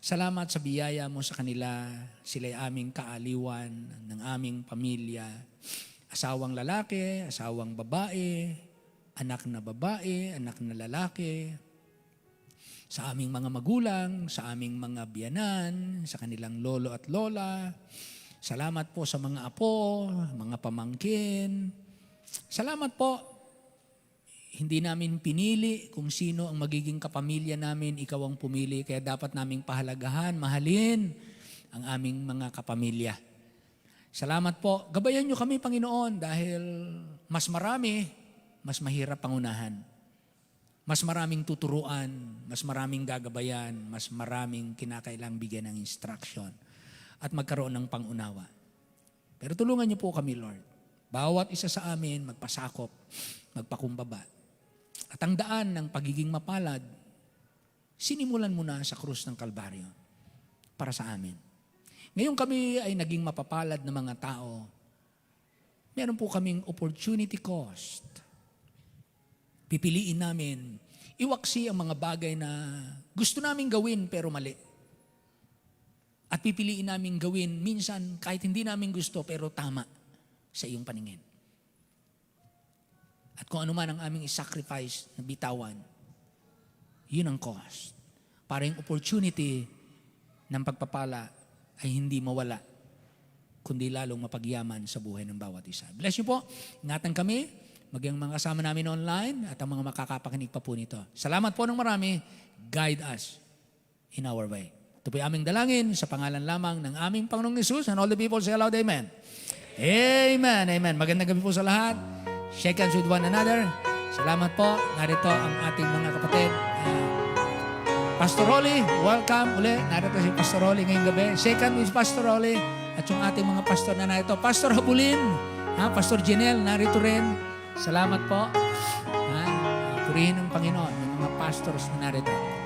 A: Salamat sa biyaya mo sa kanila. Sila'y aming kaaliwan ng aming pamilya. Asawang lalaki, asawang babae, anak na babae, anak na lalaki. Sa aming mga magulang, sa aming mga biyanan, sa kanilang lolo at lola. Salamat po sa mga apo, mga pamangkin. Salamat po. Hindi namin pinili kung sino ang magiging kapamilya namin. Ikaw ang pumili. Kaya dapat naming pahalagahan, mahalin ang aming mga kapamilya. Salamat po. Gabayan niyo kami, Panginoon, dahil mas marami, mas mahirap pangunahan. Mas maraming tuturuan, mas maraming gagabayan, mas maraming kinakailang bigyan ng instruction at magkaroon ng pangunawa. Pero tulungan niyo po kami, Lord. Bawat isa sa amin magpasakop, magpakumbaba. At ang daan ng pagiging mapalad, sinimulan mo na sa krus ng Kalbaryo para sa amin. Ngayon kami ay naging mapapalad na mga tao. Meron po kaming opportunity cost. Pipiliin namin, iwaksi ang mga bagay na gusto naming gawin pero mali. At pipiliin namin gawin minsan kahit hindi namin gusto pero tama sa iyong paningin. At kung ano man ang aming sacrifice na bitawan, yun ang cost. Para yung opportunity ng pagpapala ay hindi mawala, kundi lalong mapagyaman sa buhay ng bawat isa. Bless you po. Ingatan kami. Maging mga kasama namin online at ang mga makakapakinig pa po nito. Salamat po ng marami. Guide us in our way. Ito po yung aming dalangin sa pangalan lamang ng aming Panginoong Jesus and all the people say aloud, Amen. Amen. Amen. Magandang gabi po sa lahat. Shake hands with one another. Salamat po. Narito ang ating mga kapatid. Pastor Rolly, welcome uli. Narito si Pastor Rolly ngayong gabi. Shake hands with Pastor Rolly at yung ating mga pastor na narito. Pastor Habulin, Pastor Janelle, narito rin. Salamat po. Purihin ng Panginoon, yung mga pastors na narito.